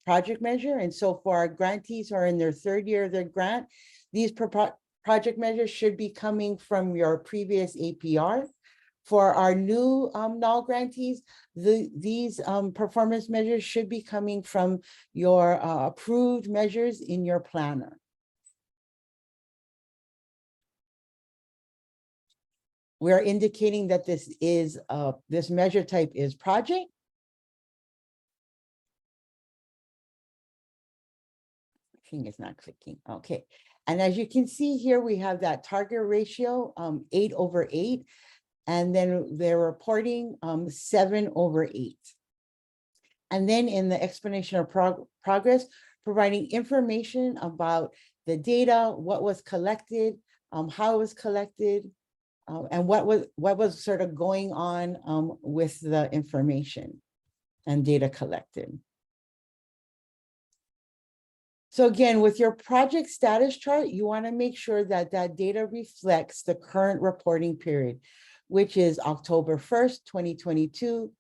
project measure. And so for our grantees who are in their third year of their grant, these project measures should be coming from your previous APR. For our new NAL grantees, these performance measures should be coming from your approved measures in your planner. We are indicating that this measure type is project. I think it's not clicking. Okay. And as you can see here, we have that target ratio 8/8. And then they're reporting 7/8. And then in the explanation of progress, providing information about the data, what was collected, how it was collected, and what was sort of going on with the information and data collected. So again, with your project status chart, you want to make sure that that data reflects the current reporting period, which is October 1st, 2022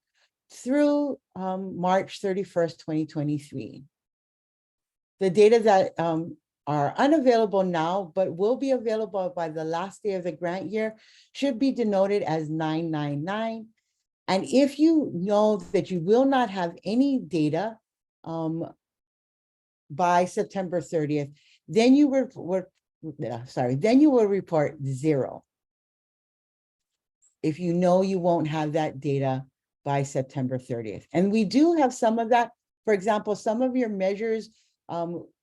through March 31st, 2023. The data that are unavailable now, but will be available by the last day of the grant year should be denoted as 999. And if you know that you will not have any data by September 30th, then you will report 0. If you know you won't have that data by September 30th. And we do have some of that. For example, some of your measures,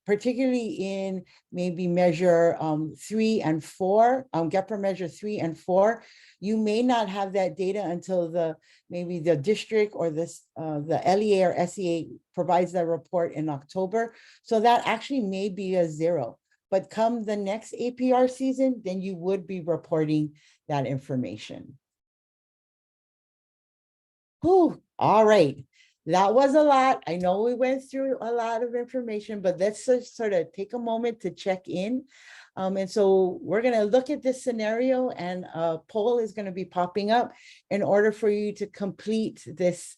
particularly in maybe measure 3 and 4, GEPRA measure 3 and 4, you may not have that data until maybe the district or the LEA or SEA provides that report in October. So that actually may be a 0. But come the next APR season, then you would be reporting that information. Whew, all right. That was a lot. I know we went through a lot of information, but let's just sort of take a moment to check in. And so we're going to look at this scenario, and a poll is going to be popping up in order for you to complete this,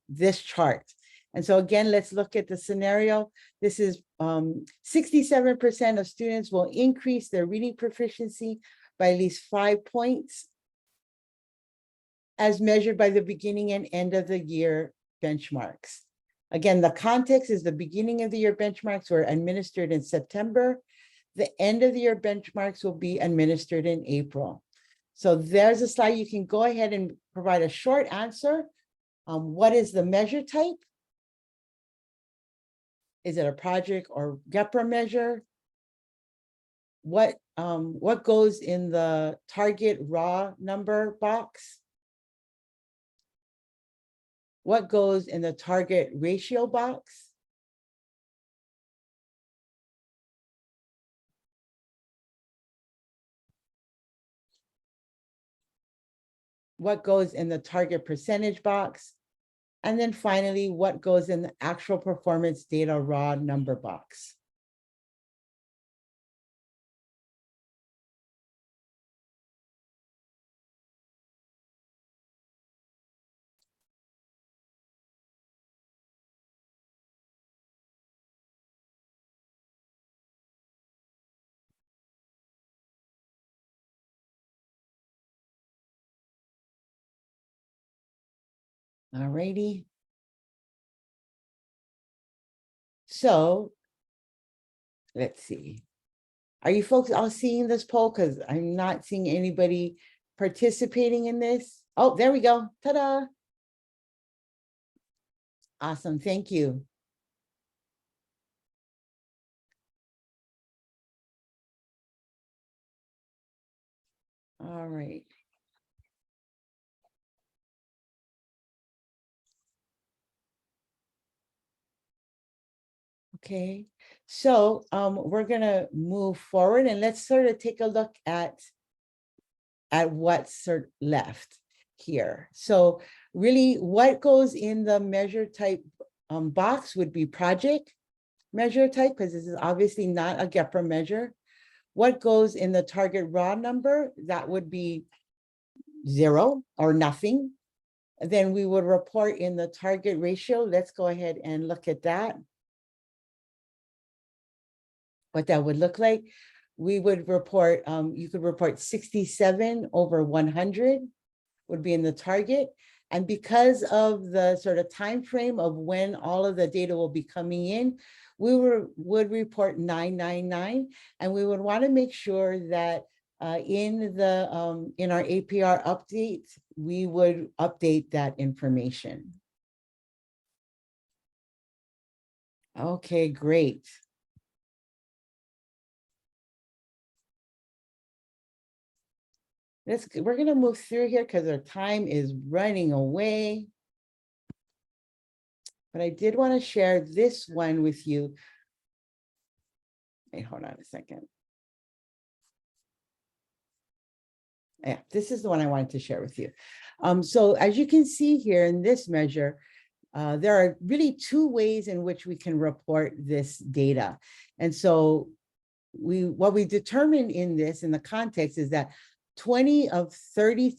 this chart. And so again, let's look at the scenario. This is 67% of students will increase their reading proficiency by at least 5 points as measured by the beginning and end of the year benchmarks. Again, the context is the beginning of the year benchmarks were administered in September. The end of the year benchmarks will be administered in April. So there's a slide. You can go ahead and provide a short answer. What is the measure type? Is it a project or GEPRA measure? What goes in the target raw number box? What goes in the target ratio box? What goes in the target percentage box? And then finally, what goes in the actual performance data raw number box? All righty. So let's see. Are you folks all seeing this poll? Because I'm not seeing anybody participating in this. Oh, there we go. Ta-da. Awesome. Thank you. All right. Okay, so we're gonna move forward and let's sort of take a look at what's left here. So really what goes in the measure type box would be project measure type, because this is obviously not a GEPRA measure. What goes in the target raw number, that would be 0 or nothing. Then we would report in the target ratio. Let's go ahead and look at that. What that would look like. We would report, you could report 67 over 100 would be in the target. And because of the sort of time frame of when all of the data will be coming in, we would report 999, and we would want to make sure that in our APR update, we would update that information. Okay, great. We're going to move through here because our time is running away. But I did want to share this one with you. Hey, hold on a second. Yeah, this is the one I wanted to share with you. So as you can see here in this measure, there are really 2 ways in which we can report this data. And so what we determined in the context is that 20 of 30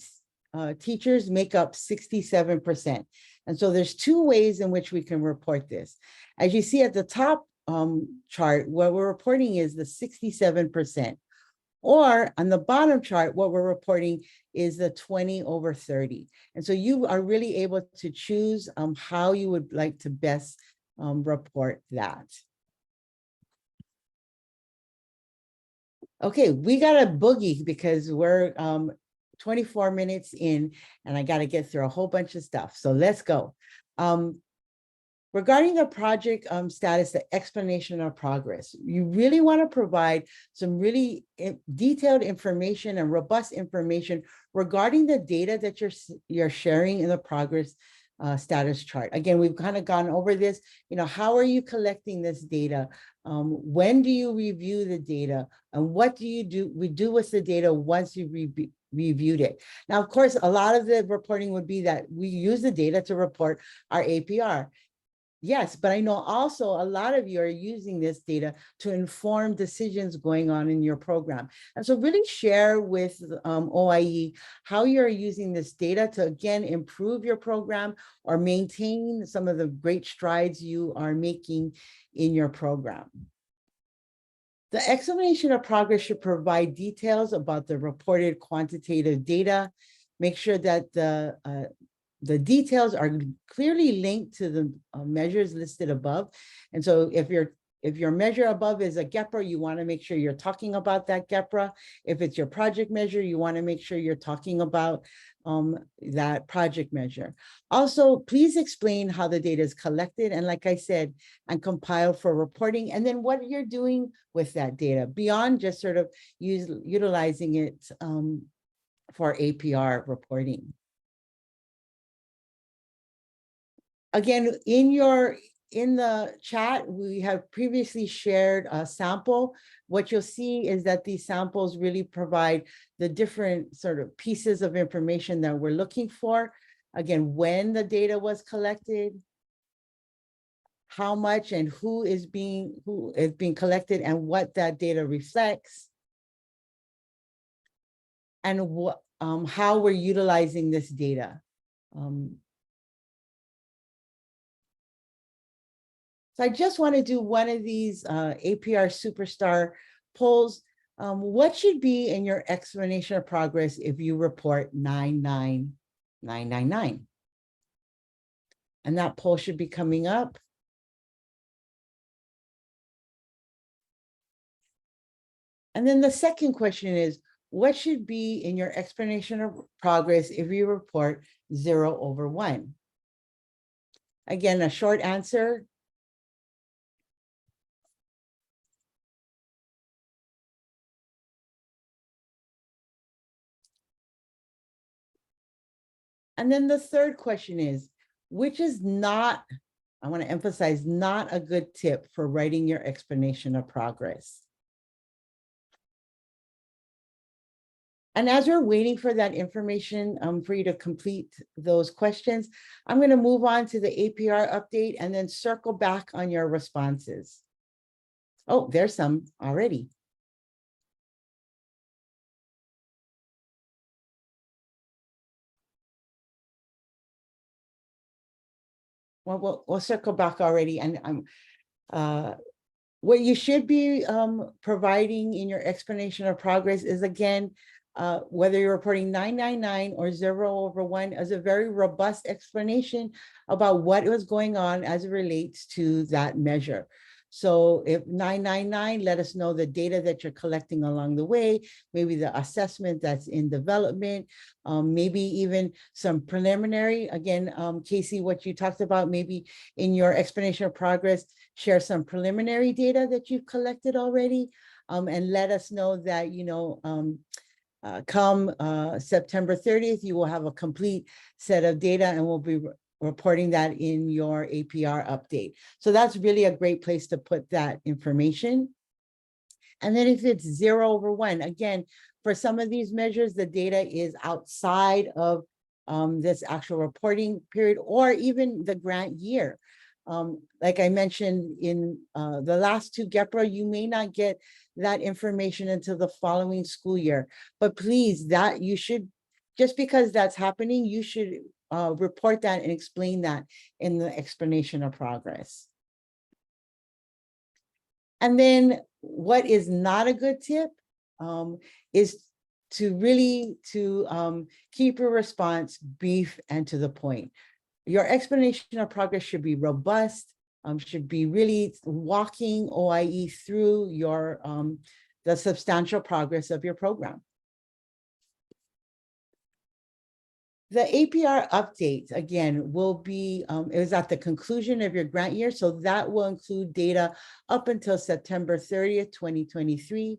teachers make up 67%. And so there's 2 ways in which we can report this. As you see at the top chart, what we're reporting is the 67%. Or on the bottom chart, what we're reporting is the 20 over 30. And so you are really able to choose how you would like to best report that. Okay, we got a boogie because we're 24 minutes in and I got to get through a whole bunch of stuff. So let's go. Regarding the project status, the explanation of progress, you really want to provide some really detailed information and robust information regarding the data that you're sharing in the progress status chart. Again, we've kind of gone over this. How are you collecting this data? When do you review the data? And what do you do with the data once you reviewed it? Now, of course, a lot of the reporting would be that we use the data to report our APR. Yes, but I know also a lot of you are using this data to inform decisions going on in your program. And so really share with OIE how you're using this data to, again, improve your program or maintain some of the great strides you are making in your program. The explanation of progress should provide details about the reported quantitative data. Make sure that the details are clearly linked to the measures listed above. And so if your measure above is a GEPRA, you want to make sure you're talking about that GEPRA. If it's your project measure, you want to make sure you're talking about that project measure. Also, please explain how the data is collected and, like I said, and compiled for reporting, and then what you're doing with that data beyond just sort of utilizing it for APR reporting. Again, in the chat, we have previously shared a sample. What you'll see is that these samples really provide the different sort of pieces of information that we're looking for. Again, when the data was collected, how much and who is being collected, and what that data reflects, and how we're utilizing this data. So I just want to do one of these APR Superstar polls. What should be in your explanation of progress if you report 99999? And that poll should be coming up. And then the second question is, what should be in your explanation of progress if you report 0/1? Again, a short answer. And then the third question is, which is not, I want to emphasize, not a good tip for writing your explanation of progress. And as we're waiting for that information for you to complete those questions, I'm going to move on to the APR update and then circle back on your responses. Oh, there's some already. Well, we'll circle back already. And what you should be providing in your explanation of progress is, again, whether you're reporting 999 or 0/1, as a very robust explanation about what was going on as it relates to that measure. So if 999, let us know the data that you're collecting along the way, maybe the assessment that's in development, maybe even some preliminary, again, Casey, what you talked about, maybe in your explanation of progress, share some preliminary data that you've collected already, and let us know that, you know, come September 30th, you will have a complete set of data, and we'll be reporting that in your APR update. So that's really a great place to put that information. And then if it's 0/1, again, for some of these measures, the data is outside of this actual reporting period, or even the grant year. Like I mentioned in the last two GEPRA, you may not get that information until the following school year. But please, that you should, just because that's happening, you should report that and explain that in the explanation of progress. And then what is not a good tip is to really keep your response brief and to the point. Your explanation of progress should be robust, should be really walking OIE through your the substantial progress of your program. The APR update, again, will be, is at the conclusion of your grant year. So that will include data up until September 30th, 2023.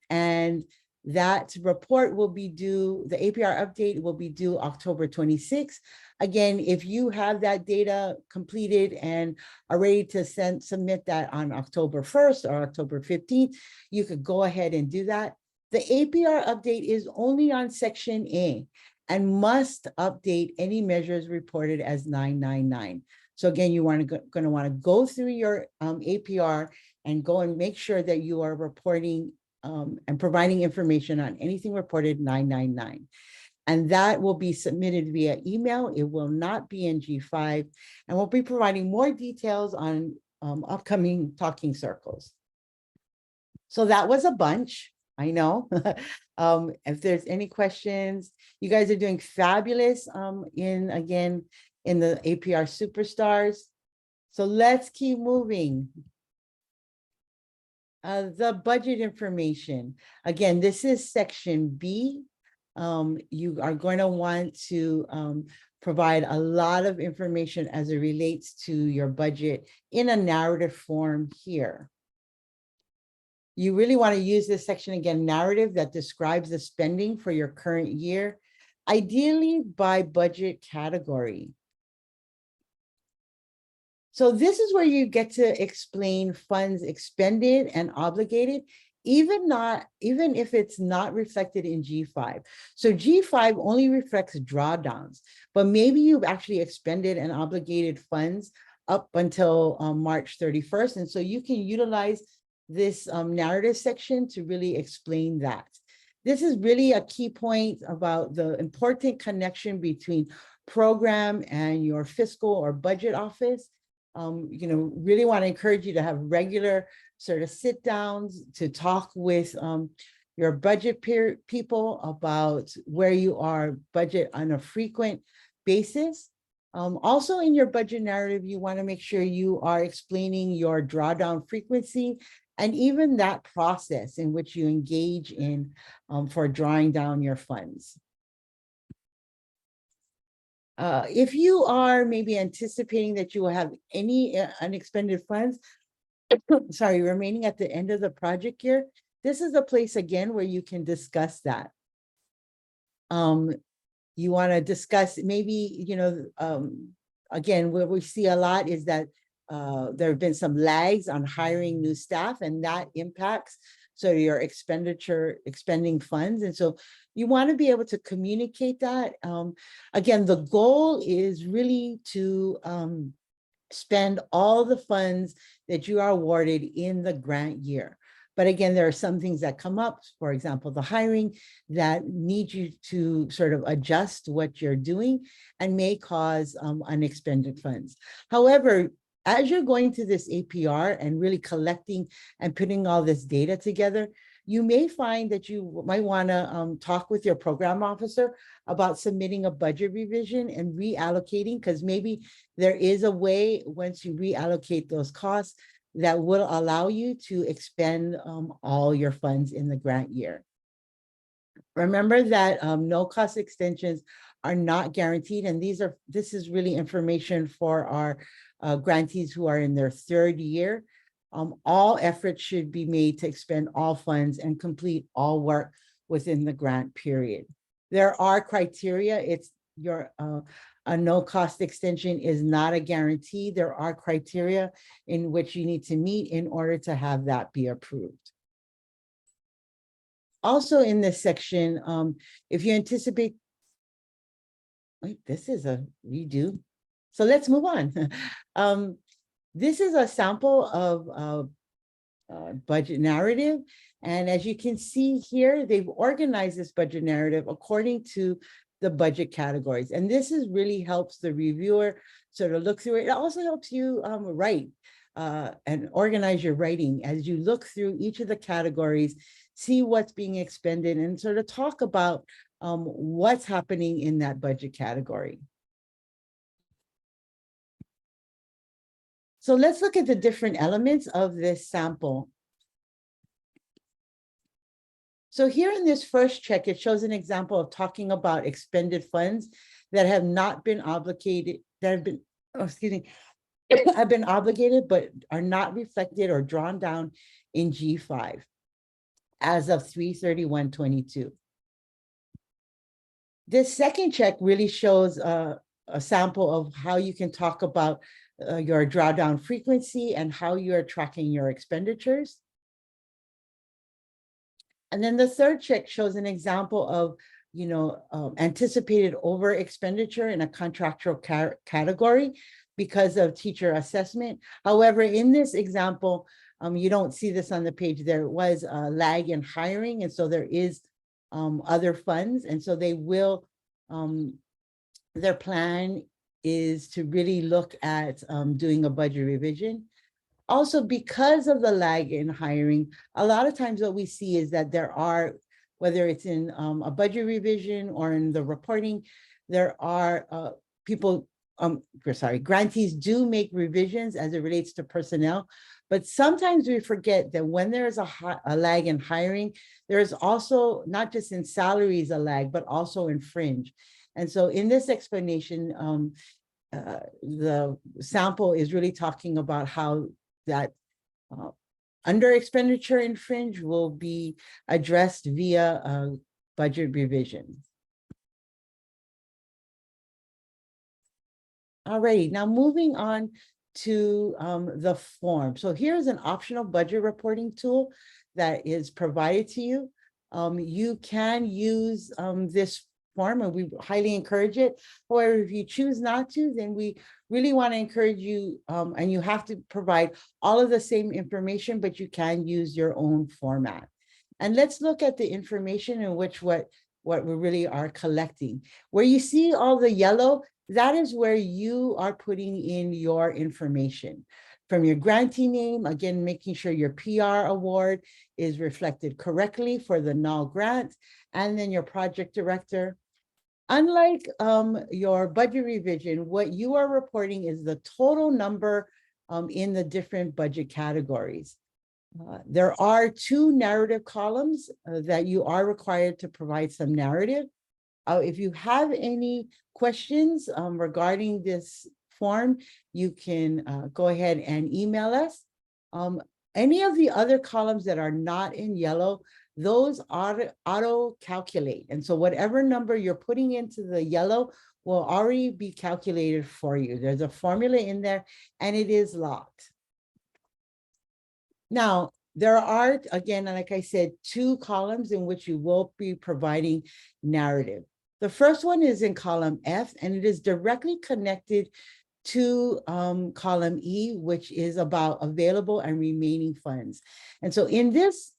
And that report will be due, the APR update will be due October 26th. Again, if you have that data completed and are ready to submit that on October 1st or October 15th, you could go ahead and do that. The APR update is only on Section A and must update any measures reported as 999. So again, you going to want to go through your APR and go and make sure that you are reporting and providing information on anything reported 999. And that will be submitted via email. It will not be in G5. And we'll be providing more details on upcoming talking circles. So that was a bunch, I know. If there's any questions, you guys are doing fabulous in the APR Superstars. So let's keep moving. The budget information. Again, this is section B. You are going to want to provide a lot of information as it relates to your budget in a narrative form here. You really want to use this section, again, narrative that describes the spending for your current year, ideally by budget category. So this is where you get to explain funds expended and obligated, even if it's not reflected in G5. So G5 only reflects drawdowns, but maybe you've actually expended and obligated funds up until March 31st. And so you can utilize this narrative section to really explain that. This is really a key point about the important connection between program and your fiscal or budget office. Really want to encourage you to have regular sort of sit downs to talk with your budget people about where you are budget on a frequent basis. Also in your budget narrative, you want to make sure you are explaining your drawdown frequency and even that process in which you engage in for drawing down your funds. If you are maybe anticipating that you will have any unexpended funds, sorry, remaining at the end of the project year, this is a place again where you can discuss that. You want to discuss maybe, again, where we see a lot is that there have been some lags on hiring new staff, and that impacts so your expending funds. And so you want to be able to communicate that. Again, the goal is really to spend all the funds that you are awarded in the grant year. But again, there are some things that come up, for example, the hiring, that need you to sort of adjust what you're doing and may cause unexpended funds. However, as you're going through this APR and really collecting and putting all this data together, you may find that you might want to talk with your program officer about submitting a budget revision and reallocating, because maybe there is a way, once you reallocate those costs, that will allow you to expend all your funds in the grant year. Remember that no cost extensions are not guaranteed, and this is really information for our grantees who are in their third year. All efforts should be made to expend all funds and complete all work within the grant period. There are criteria. It's a no cost extension is not a guarantee. There are criteria in which you need to meet in order to have that be approved. Also in this section, if you anticipate, wait, this is a redo. So let's move on. This is a sample of budget narrative. And as you can see here, they've organized this budget narrative according to the budget categories. And this really helps the reviewer sort of look through it. It also helps you write and organize your writing as you look through each of the categories, see what's being expended, and sort of talk about what's happening in that budget category. So let's look at the different elements of this sample. So here in this first check, it shows an example of talking about expended funds that have not been obligated, that have been, have been obligated, but are not reflected or drawn down in G5 as of 3/31/22. This second check really shows a sample of how you can talk about your drawdown frequency and how you're tracking your expenditures. And then the third check shows an example of, anticipated over expenditure in a contractual category because of teacher assessment. However, in this example, you don't see this on the page. There was a lag in hiring, and so there is other funds, and so they will, their plan is to really look at doing a budget revision. Also, because of the lag in hiring, a lot of times what we see is that there are, whether it's in a budget revision or in the reporting, there are grantees do make revisions as it relates to personnel, but sometimes we forget that when there is a lag in hiring, there is also not just in salaries a lag, but also in fringe. And so in this explanation, the sample is really talking about how that under expenditure in fringe will be addressed via a budget revision. All right, now moving on to the form. So here's an optional budget reporting tool that is provided to you. You can use this form, and we highly encourage it. However, if you choose not to, then we really want to encourage you, and you have to provide all of the same information, but you can use your own format. And let's look at the information in which what we really are collecting. Where you see all the yellow, that is where you are putting in your information. From your grantee name, again, making sure your PR award is reflected correctly for the NAL grant, and then your project director. Unlike your budget revision, what you are reporting is the total number in the different budget categories. There are two narrative columns that you are required to provide some narrative. If you have any questions regarding this form, you can go ahead and email us. Any of the other columns that are not in yellow, those auto calculate. And so whatever number you're putting into the yellow will already be calculated for you. There's a formula in there and it is locked. Now, there are, again, like I said, two columns in which you will be providing narrative. The first one is in column F, and it is directly connected to column E, which is about available and remaining funds. And so in this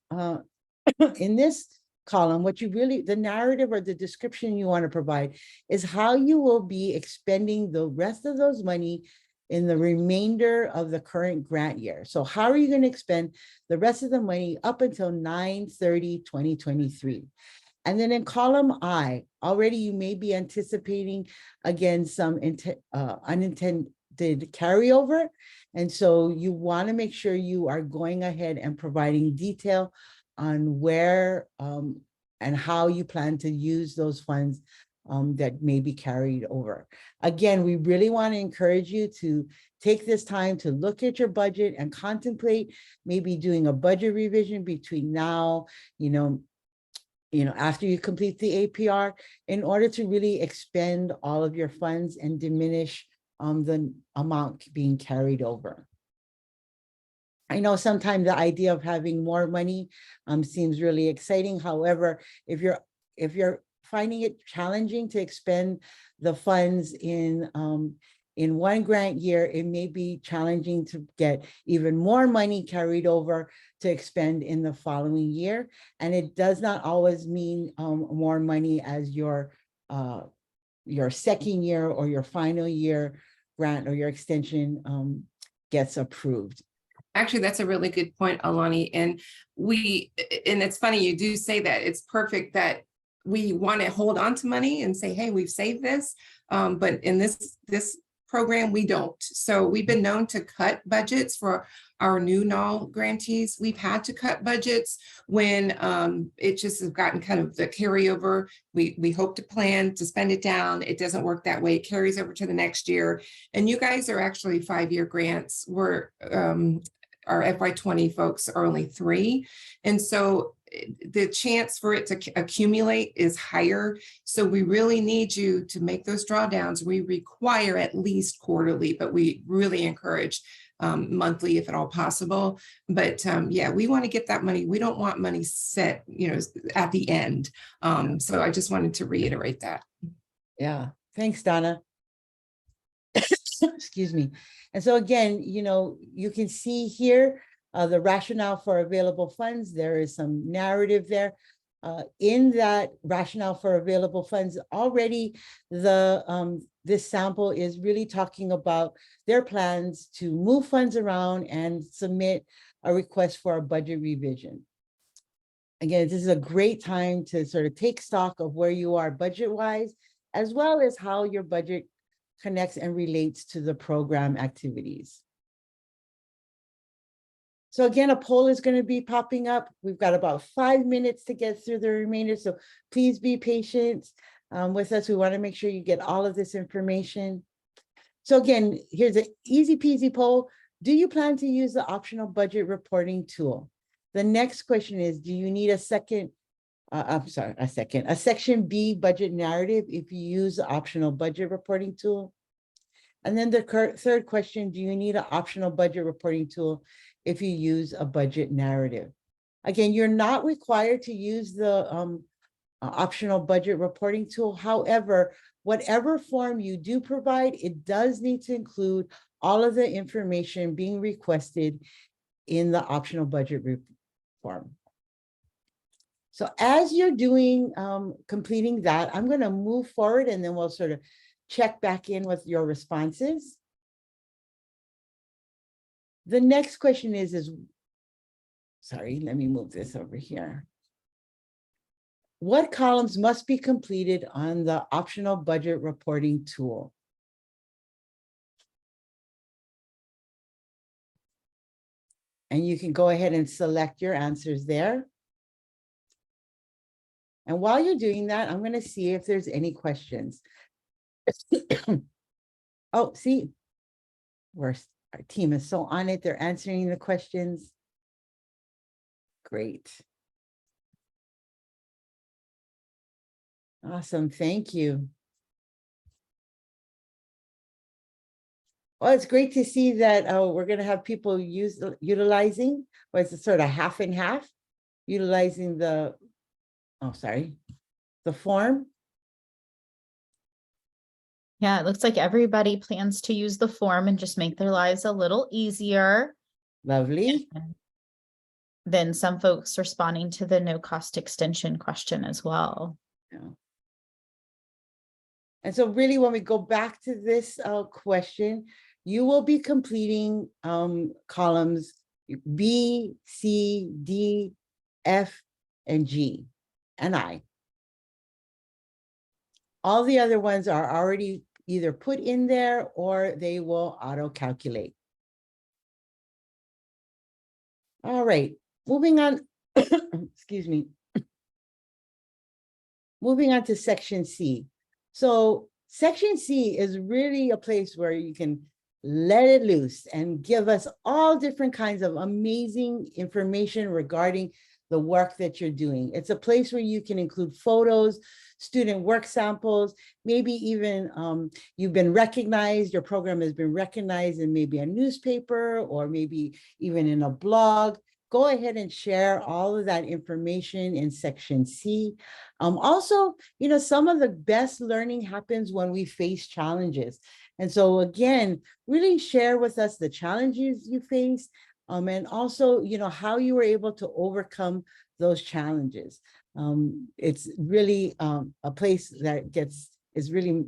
column, what you really, the narrative or the description you want to provide is how you will be expending the rest of those money in the remainder of the current grant year. So how are you going to expend the rest of the money up until 9/30/2023? And then in column I, already you may be anticipating, again, some unintended carryover. And so you want to make sure you are going ahead and providing detail on where and how you plan to use those funds that may be carried over. Again, we really want to encourage you to take this time to look at your budget and contemplate maybe doing a budget revision between now, after you complete the APR, in order to really expend all of your funds and diminish the amount being carried over. I know sometimes the idea of having more money seems really exciting. However, if you're finding it challenging to expend the funds in one grant year, it may be challenging to get even more money carried over to expend in the following year. And it does not always mean more money as your second year or your final year grant or your extension gets approved. Actually, that's a really good point, Alani. And it's funny you do say that. It's perfect that we want to hold on to money and say, hey, we've saved this. But in this program, we don't. So we've been known to cut budgets for our new NAL grantees. We've had to cut budgets when it just has gotten kind of the carryover. We hope to plan to spend it down. It doesn't work that way. It carries over to the next year. And you guys are actually 5-year grants. Our FY20 folks are only 3. And so the chance for it to accumulate is higher. So we really need you to make those drawdowns. We require at least quarterly, but we really encourage monthly if at all possible. But yeah, we want to get that money. We don't want money set, at the end. So I just wanted to reiterate that. Yeah, thanks, Donna. Excuse me. And so again, you can see here the rationale for available funds. There is some narrative there. In that rationale for available funds, already this sample is really talking about their plans to move funds around and submit a request for a budget revision. Again, this is a great time to sort of take stock of where you are budget-wise, as well as how your budget connects and relates to the program activities. So again, a poll is going to be popping up. We've got about 5 minutes to get through the remainder, so please be patient with us. We want to make sure you get all of this information. So again, here's an easy peasy poll. Do you plan to use the optional budget reporting tool? The next question is, do you need a section B budget narrative if you use the optional budget reporting tool? And then the third question, do you need an optional budget reporting tool if you use a budget narrative? Again, you're not required to use the optional budget reporting tool. However, whatever form you do provide, it does need to include all of the information being requested in the optional budget form. So as you're doing, completing that, I'm going to move forward and then we'll sort of check back in with your responses. The next question is sorry, let me move this over here. What columns must be completed on the optional budget reporting tool? And you can go ahead and select your answers there. And while you're doing that, I'm going to see if there's any questions. Oh, see, our team is so on it. They're answering the questions. Great. Awesome. Thank you. Well, it's great to see that we're going to have people utilizing, was it sort of half and half, utilizing the, oh, sorry, the form. Yeah, it looks like everybody plans to use the form and just make their lives a little easier. Lovely. Then some folks responding to the no cost extension question as well. Yeah. And so really, when we go back to this question, you will be completing columns B, C, D, F, and G, and I. All the other ones are already either put in there or they will auto-calculate. All right, moving on, excuse me. Moving on to section C. So section C is really a place where you can let it loose and give us all different kinds of amazing information regarding the work that you're doing. It's a place where you can include photos, student work samples, maybe even you've been recognized, your program has been recognized in maybe a newspaper or maybe even in a blog. Go ahead and share all of that information in section C. Also, you know, some of the best learning happens when we face challenges. And so again, really share with us the challenges you faced, and also, you know, how you were able to overcome those challenges. It's really a place that is really,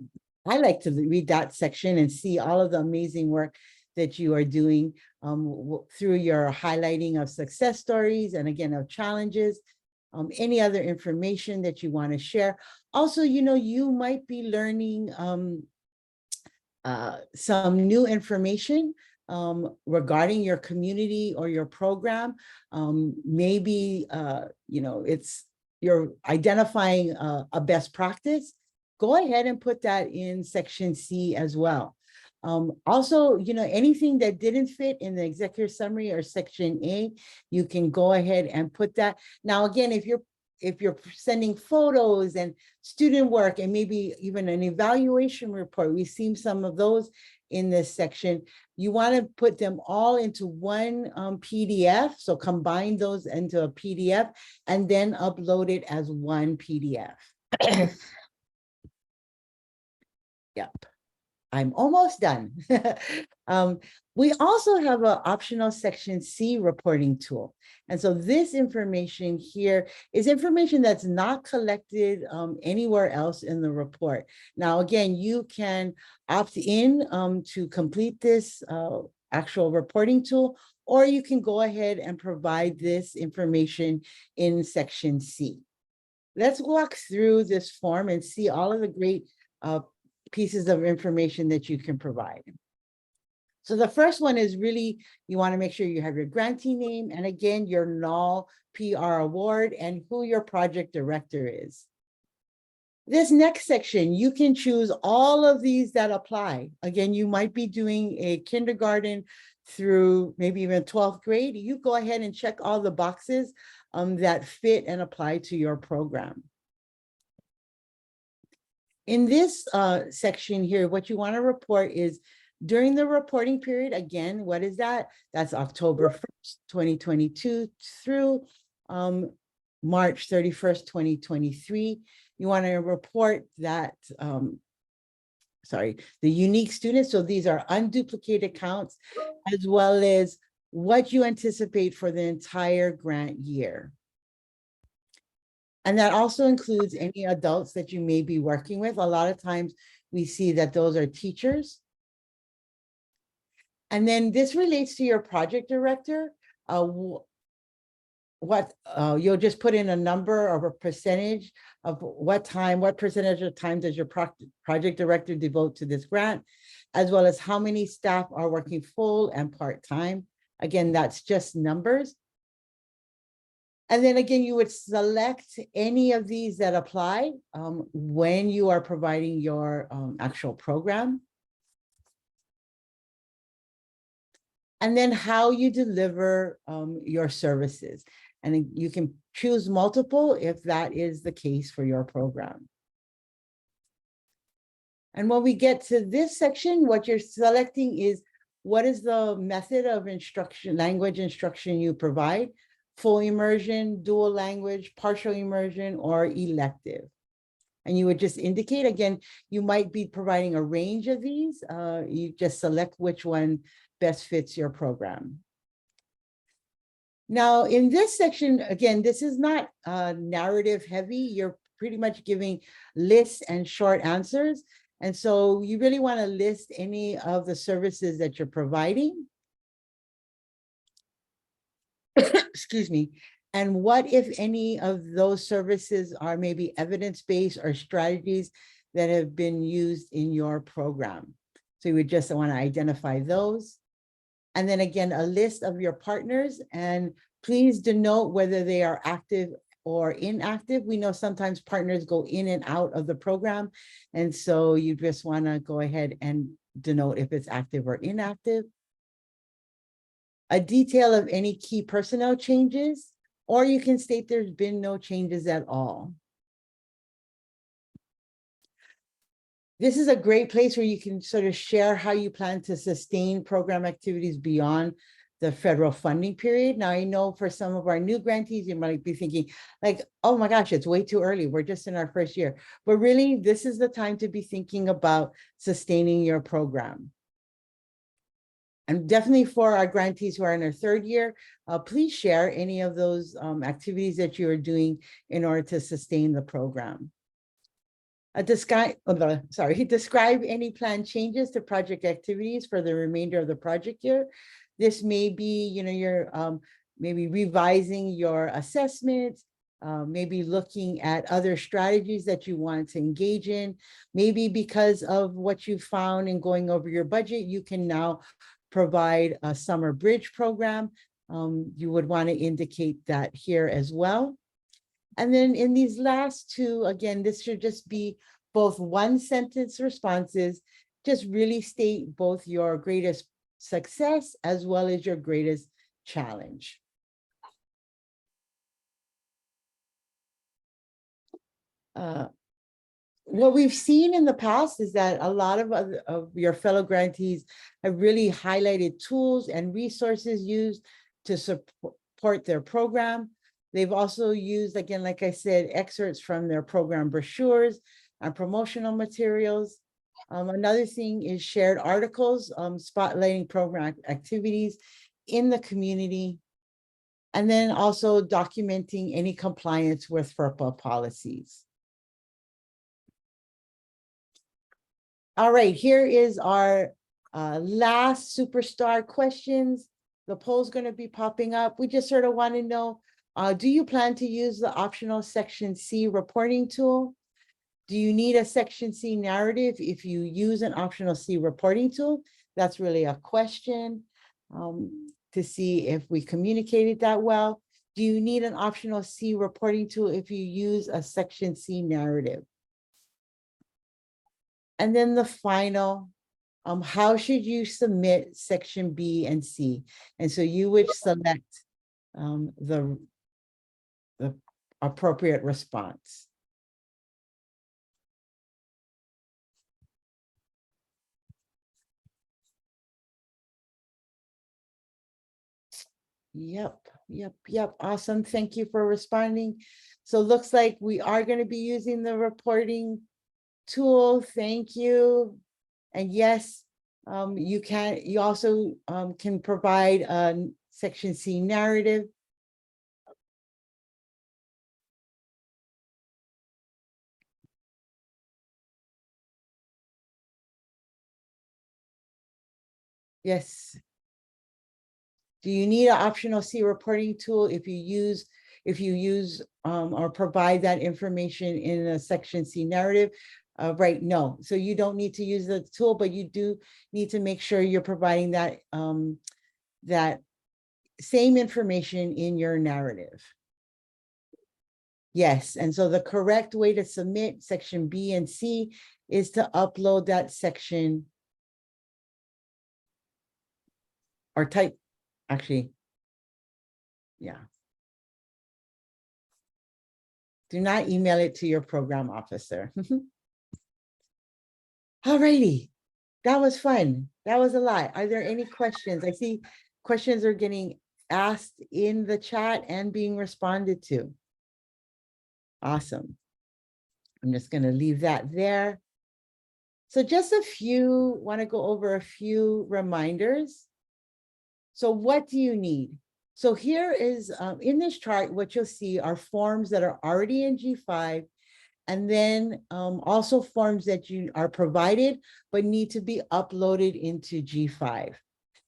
I like to read that section and see all of the amazing work that you are doing through your highlighting of success stories and again of challenges, any other information that you want to share. Also, you know, you might be learning some new information regarding your community or your program. Maybe, you know, you're identifying a best practice. Go ahead and put that in section C as well. Also, you know, anything that didn't fit in the executive summary or section A, you can go ahead and put that. Now, again, if you're sending photos and student work and maybe even an evaluation report, we've seen some of those in this section, you want to put them all into one PDF. So combine those into a PDF and then upload it as one PDF. Yep. I'm almost done. We also have an optional section C reporting tool. And so this information here is information that's not collected anywhere else in the report. Now, again, you can opt in to complete this actual reporting tool, or you can go ahead and provide this information in section C. Let's walk through this form and see all of the great pieces of information that you can provide. So the first one is really, you want to make sure you have your grantee name and again, your NAL PR award and who your project director is. This next section, you can choose all of these that apply. Again, you might be doing a kindergarten through maybe even 12th grade. You go ahead and check all the boxes that fit and apply to your program. In this section here, what you want to report is during the reporting period, again, what is that? That's October 1st, 2022 through March 31st, 2023. You want to report that, the unique students. So these are unduplicated counts, as well as what you anticipate for the entire grant year. And that also includes any adults that you may be working with. A lot of times we see that those are teachers. And then this relates to your project director. You'll just put in a number or a percentage of what percentage of time does your project director devote to this grant, as well as how many staff are working full and part-time Again, that's just numbers. And then again, you would select any of these that apply when you are providing your actual program. And then how you deliver your services. And then you can choose multiple if that is the case for your program. And when we get to this section, what you're selecting is what is the method of instruction, language instruction you provide: full immersion, dual language, partial immersion, or elective. And you would just indicate, again, you might be providing a range of these. You just select which one best fits your program. Now, in this section, again, this is not narrative heavy. You're pretty much giving lists and short answers. And so you really want to list any of the services that you're providing. Excuse me. And what, if any, of those services are maybe evidence-based or strategies that have been used in your program? So you would just want to identify those. And then again, a list of your partners, and please denote whether they are active or inactive. We know sometimes partners go in and out of the program. And so you just want to go ahead and denote if it's active or inactive. A detail of any key personnel changes, or you can state there's been no changes at all. This is a great place where you can sort of share how you plan to sustain program activities beyond the federal funding period. Now, I know for some of our new grantees, you might be thinking like, oh my gosh, it's way too early. We're just in our first year. But really, this is the time to be thinking about sustaining your program. And definitely for our grantees who are in their third year, please share any of those activities that you are doing in order to sustain the program. Describe any planned changes to project activities for the remainder of the project year. This may be, you're maybe revising your assessment, maybe looking at other strategies that you want to engage in. Maybe because of what you found in going over your budget, you can now provide a summer bridge program. You would want to indicate that here as well. And then in these last two, again, this should just be both one sentence responses. Just really state both your greatest success as well as your greatest challenge. What we've seen in the past is that a lot of your fellow grantees have really highlighted tools and resources used to support their program. They've also used, again, like I said, excerpts from their program brochures and promotional materials. Another thing is shared articles, spotlighting program activities in the community, and then also documenting any compliance with FERPA policies. All right, here is our last superstar questions. The poll's going to be popping up. We just sort of want to know, do you plan to use the optional Section C reporting tool? Do you need a Section C narrative if you use an optional C reporting tool? That's really a question to see if we communicated that well. Do you need an optional C reporting tool if you use a Section C narrative? And then the final, how should you submit Section B and C? And so you would select the appropriate response. Yep. Awesome. Thank you for responding. So looks like we are going to be using the reporting tool. Thank you. And yes, you also can provide a Section C narrative. Yes. Do you need an optional C reporting tool if you use or provide that information in a Section C narrative? Right, no. So you don't need to use the tool, but you do need to make sure you're providing that same information in your narrative. Yes, and so the correct way to submit section B and C is to upload that section or type, actually, yeah. Do not email it to your program officer. Alrighty, that was fun. That was a lot. Are there any questions? I see questions are getting asked in the chat and being responded to. Awesome. I'm just going to leave that there. So just want to go over a few reminders. So what do you need? So here is, in this chart, what you'll see are forms that are already in G5, and then also forms that you are provided, but need to be uploaded into G5.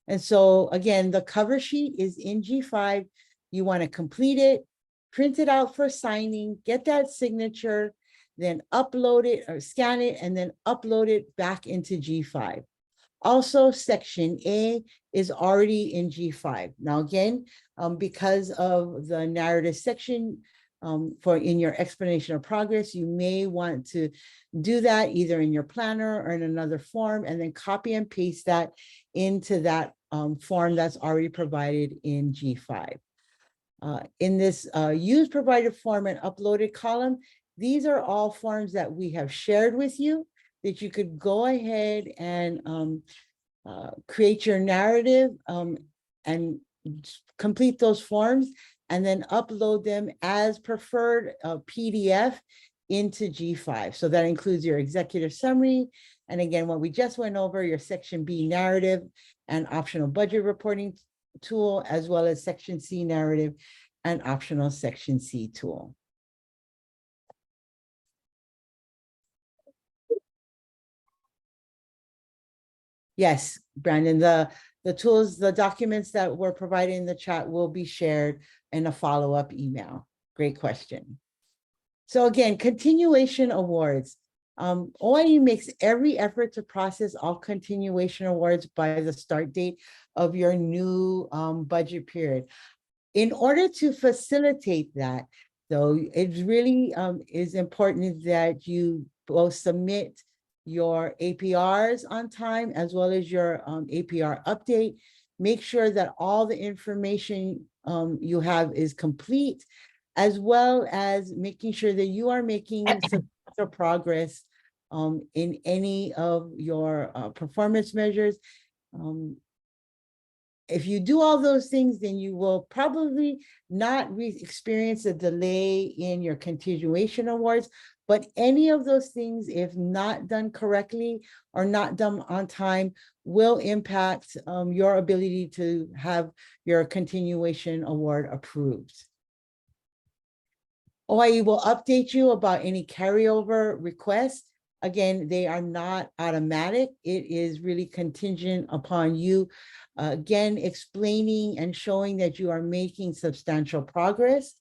And so again, the cover sheet is in G5. You want to complete it, print it out for signing, get that signature, then upload it or scan it, and then upload it back into G5. Also, section A is already in G5. Now, again, because of the narrative section in your explanation of progress, you may want to do that either in your planner or in another form, and then copy and paste that into that form that's already provided in G5. In this use provided form and uploaded column, these are all forms that we have shared with you that you could go ahead and create your narrative and complete those forms and then upload them as preferred PDF into G5. So that includes your executive summary. And again, what we just went over, your section B narrative and optional budget reporting tool, as well as section C narrative and optional section C tool. Yes, Brandon, the tools, the documents that were provided in the chat will be shared in a follow-up email. Great question. So again, continuation awards. OIE makes every effort to process all continuation awards by the start date of your new budget period. In order to facilitate that, though, it really is important that you both submit your APRs on time as well as your APR update. Make sure that all the information you have is complete, as well as making sure that you are making substantial progress in any of your performance measures. If you do all those things, then you will probably not experience a delay in your continuation awards. But any of those things, if not done correctly or not done on time, will impact your ability to have your continuation award approved. OIE will update you about any carryover requests. Again, they are not automatic. It is really contingent upon you, again, explaining and showing that you are making substantial progress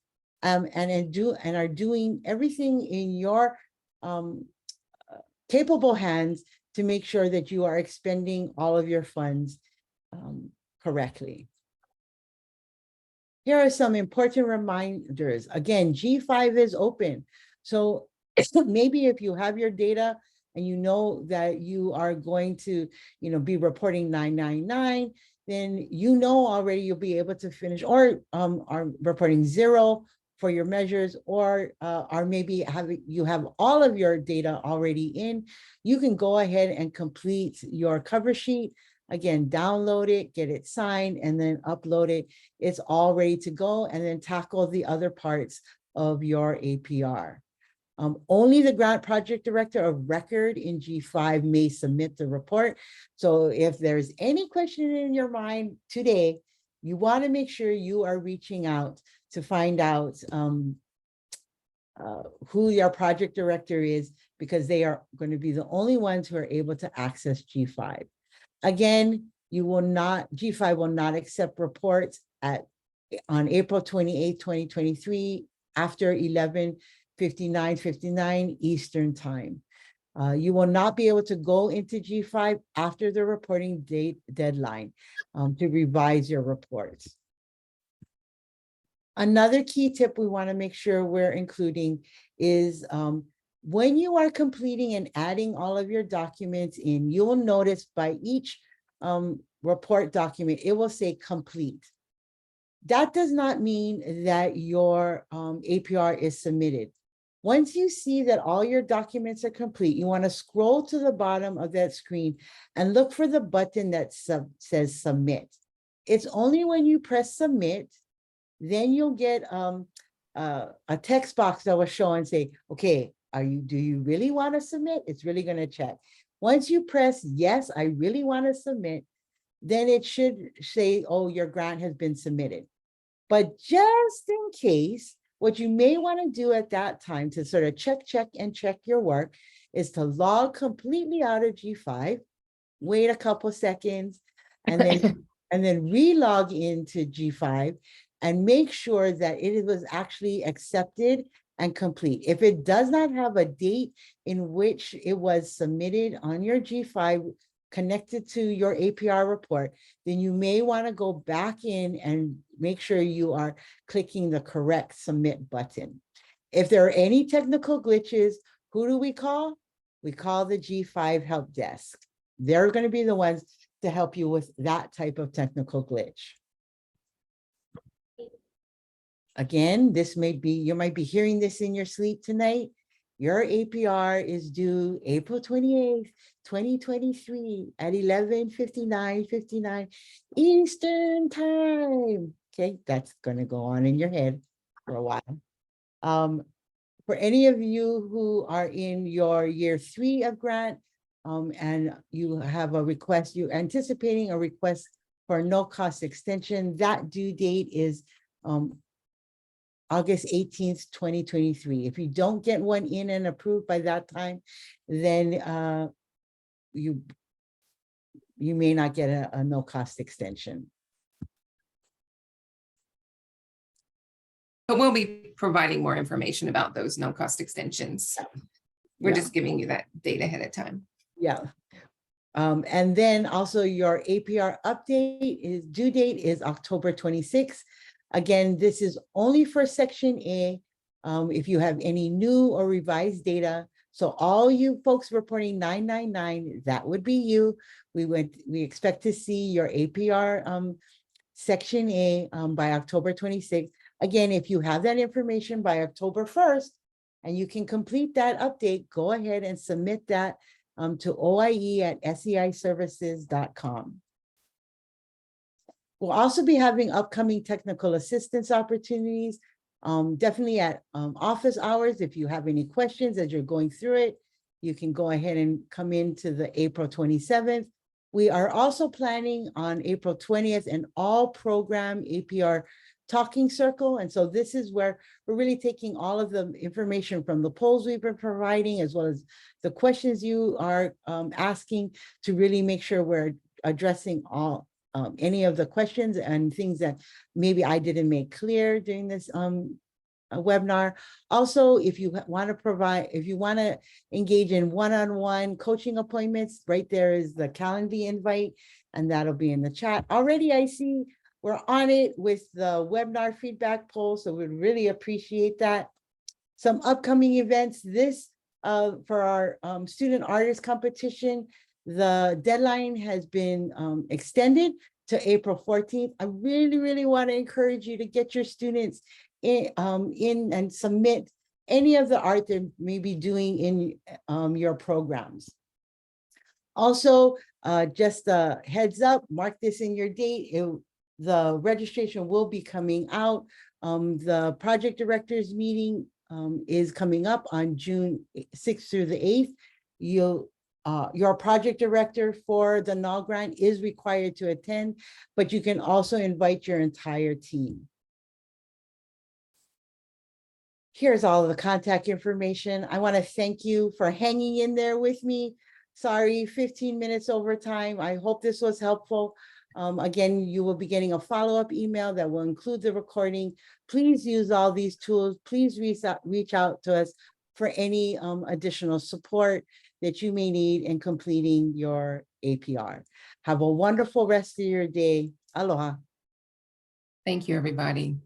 and are doing everything in your capable hands to make sure that you are expending all of your funds correctly. Here are some important reminders. Again, G5 is open. So maybe if you have your data and you know that you are going to, be reporting 999, then already you'll be able to finish, or are reporting 0 for your measures, or maybe you have all of your data already in. You can go ahead and complete your cover sheet. Again, download it, get it signed, and then upload it. It's all ready to go, and then tackle the other parts of your APR. Only the grant project director of record in G5 may submit the report. So if there's any question in your mind today, you want to make sure you are reaching out to find out who your project director is, because they are going to be the only ones who are able to access G5. Again, G5 will not accept reports on April 28, 2023, after 11:59 Eastern time. You will not be able to go into G5 after the reporting date deadline to revise your reports. Another key tip we want to make sure we're including is when you are completing and adding all of your documents in, you will notice by each report document, it will say complete. That does not mean that your APR is submitted. Once you see that all your documents are complete, you want to scroll to the bottom of that screen and look for the button that says submit. It's only when you press submit, then you'll get a text box that will show and say, okay, do you really want to submit? It's really going to check. Once you press yes, I really want to submit, then it should say, oh, your grant has been submitted. But just in case, what you may want to do at that time to sort of check your work is to log completely out of G5, wait a couple seconds, and then re-log into G5 and make sure that it was actually accepted and complete. If it does not have a date in which it was submitted on your G5 connected to your APR report, then you may want to go back in and make sure you are clicking the correct submit button. If there are any technical glitches, who do we call? We call the G5 help desk. They're going to be the ones to help you with that type of technical glitch. Again, this may be, you might be hearing this in your sleep tonight. Your APR is due April 28th, 2023 at 11:59:59 Eastern time. Okay, that's going to go on in your head for a while. For any of you who are in your year 3 of grant and you have a request, you're anticipating a request for no cost extension, that due date is August 18th, 2023. If you don't get one in and approved by that time, then you may not get a no cost extension. But we'll be providing more information about those no cost extensions. We're just giving you that date ahead of time. Yeah. And then also your APR update due date is October 26th. Again, this is only for Section A. If you have any new or revised data, so all you folks reporting 999, that would be you. We expect to see your APR Section A by October 26th. Again, if you have that information by October 1st and you can complete that update, go ahead and submit that to oie@seiservices.com. We'll also be having upcoming technical assistance opportunities, definitely at office hours. If you have any questions as you're going through it, you can go ahead and come into the April 27th. We are also planning on April 20th an all program APR talking circle. And so this is where we're really taking all of the information from the polls we've been providing, as well as the questions you are asking, to really make sure we're addressing all any of the questions and things that maybe I didn't make clear during this webinar. Also, if you want to engage in one-on-one coaching appointments, right there is the Calendly invite, and that'll be in the chat. Already I see we're on it with the webinar feedback poll, so we'd really appreciate that. Some upcoming events, this for our student artist competition, the deadline has been extended to April 14th. I really want to encourage you to get your students in and submit any of the art they may be doing in your programs. Also, just a heads up, mark this in your date. The registration will be coming out. The project directors meeting is coming up on June 6th through the 8th. Your project director for the NAL grant is required to attend, but you can also invite your entire team. Here's all of the contact information. I want to thank you for hanging in there with me. Sorry, 15 minutes over time. I hope this was helpful. Again, you will be getting a follow-up email that will include the recording. Please use all these tools. Please reach out to us for any additional support that you may need in completing your APR. Have a wonderful rest of your day. Aloha. Thank you, everybody.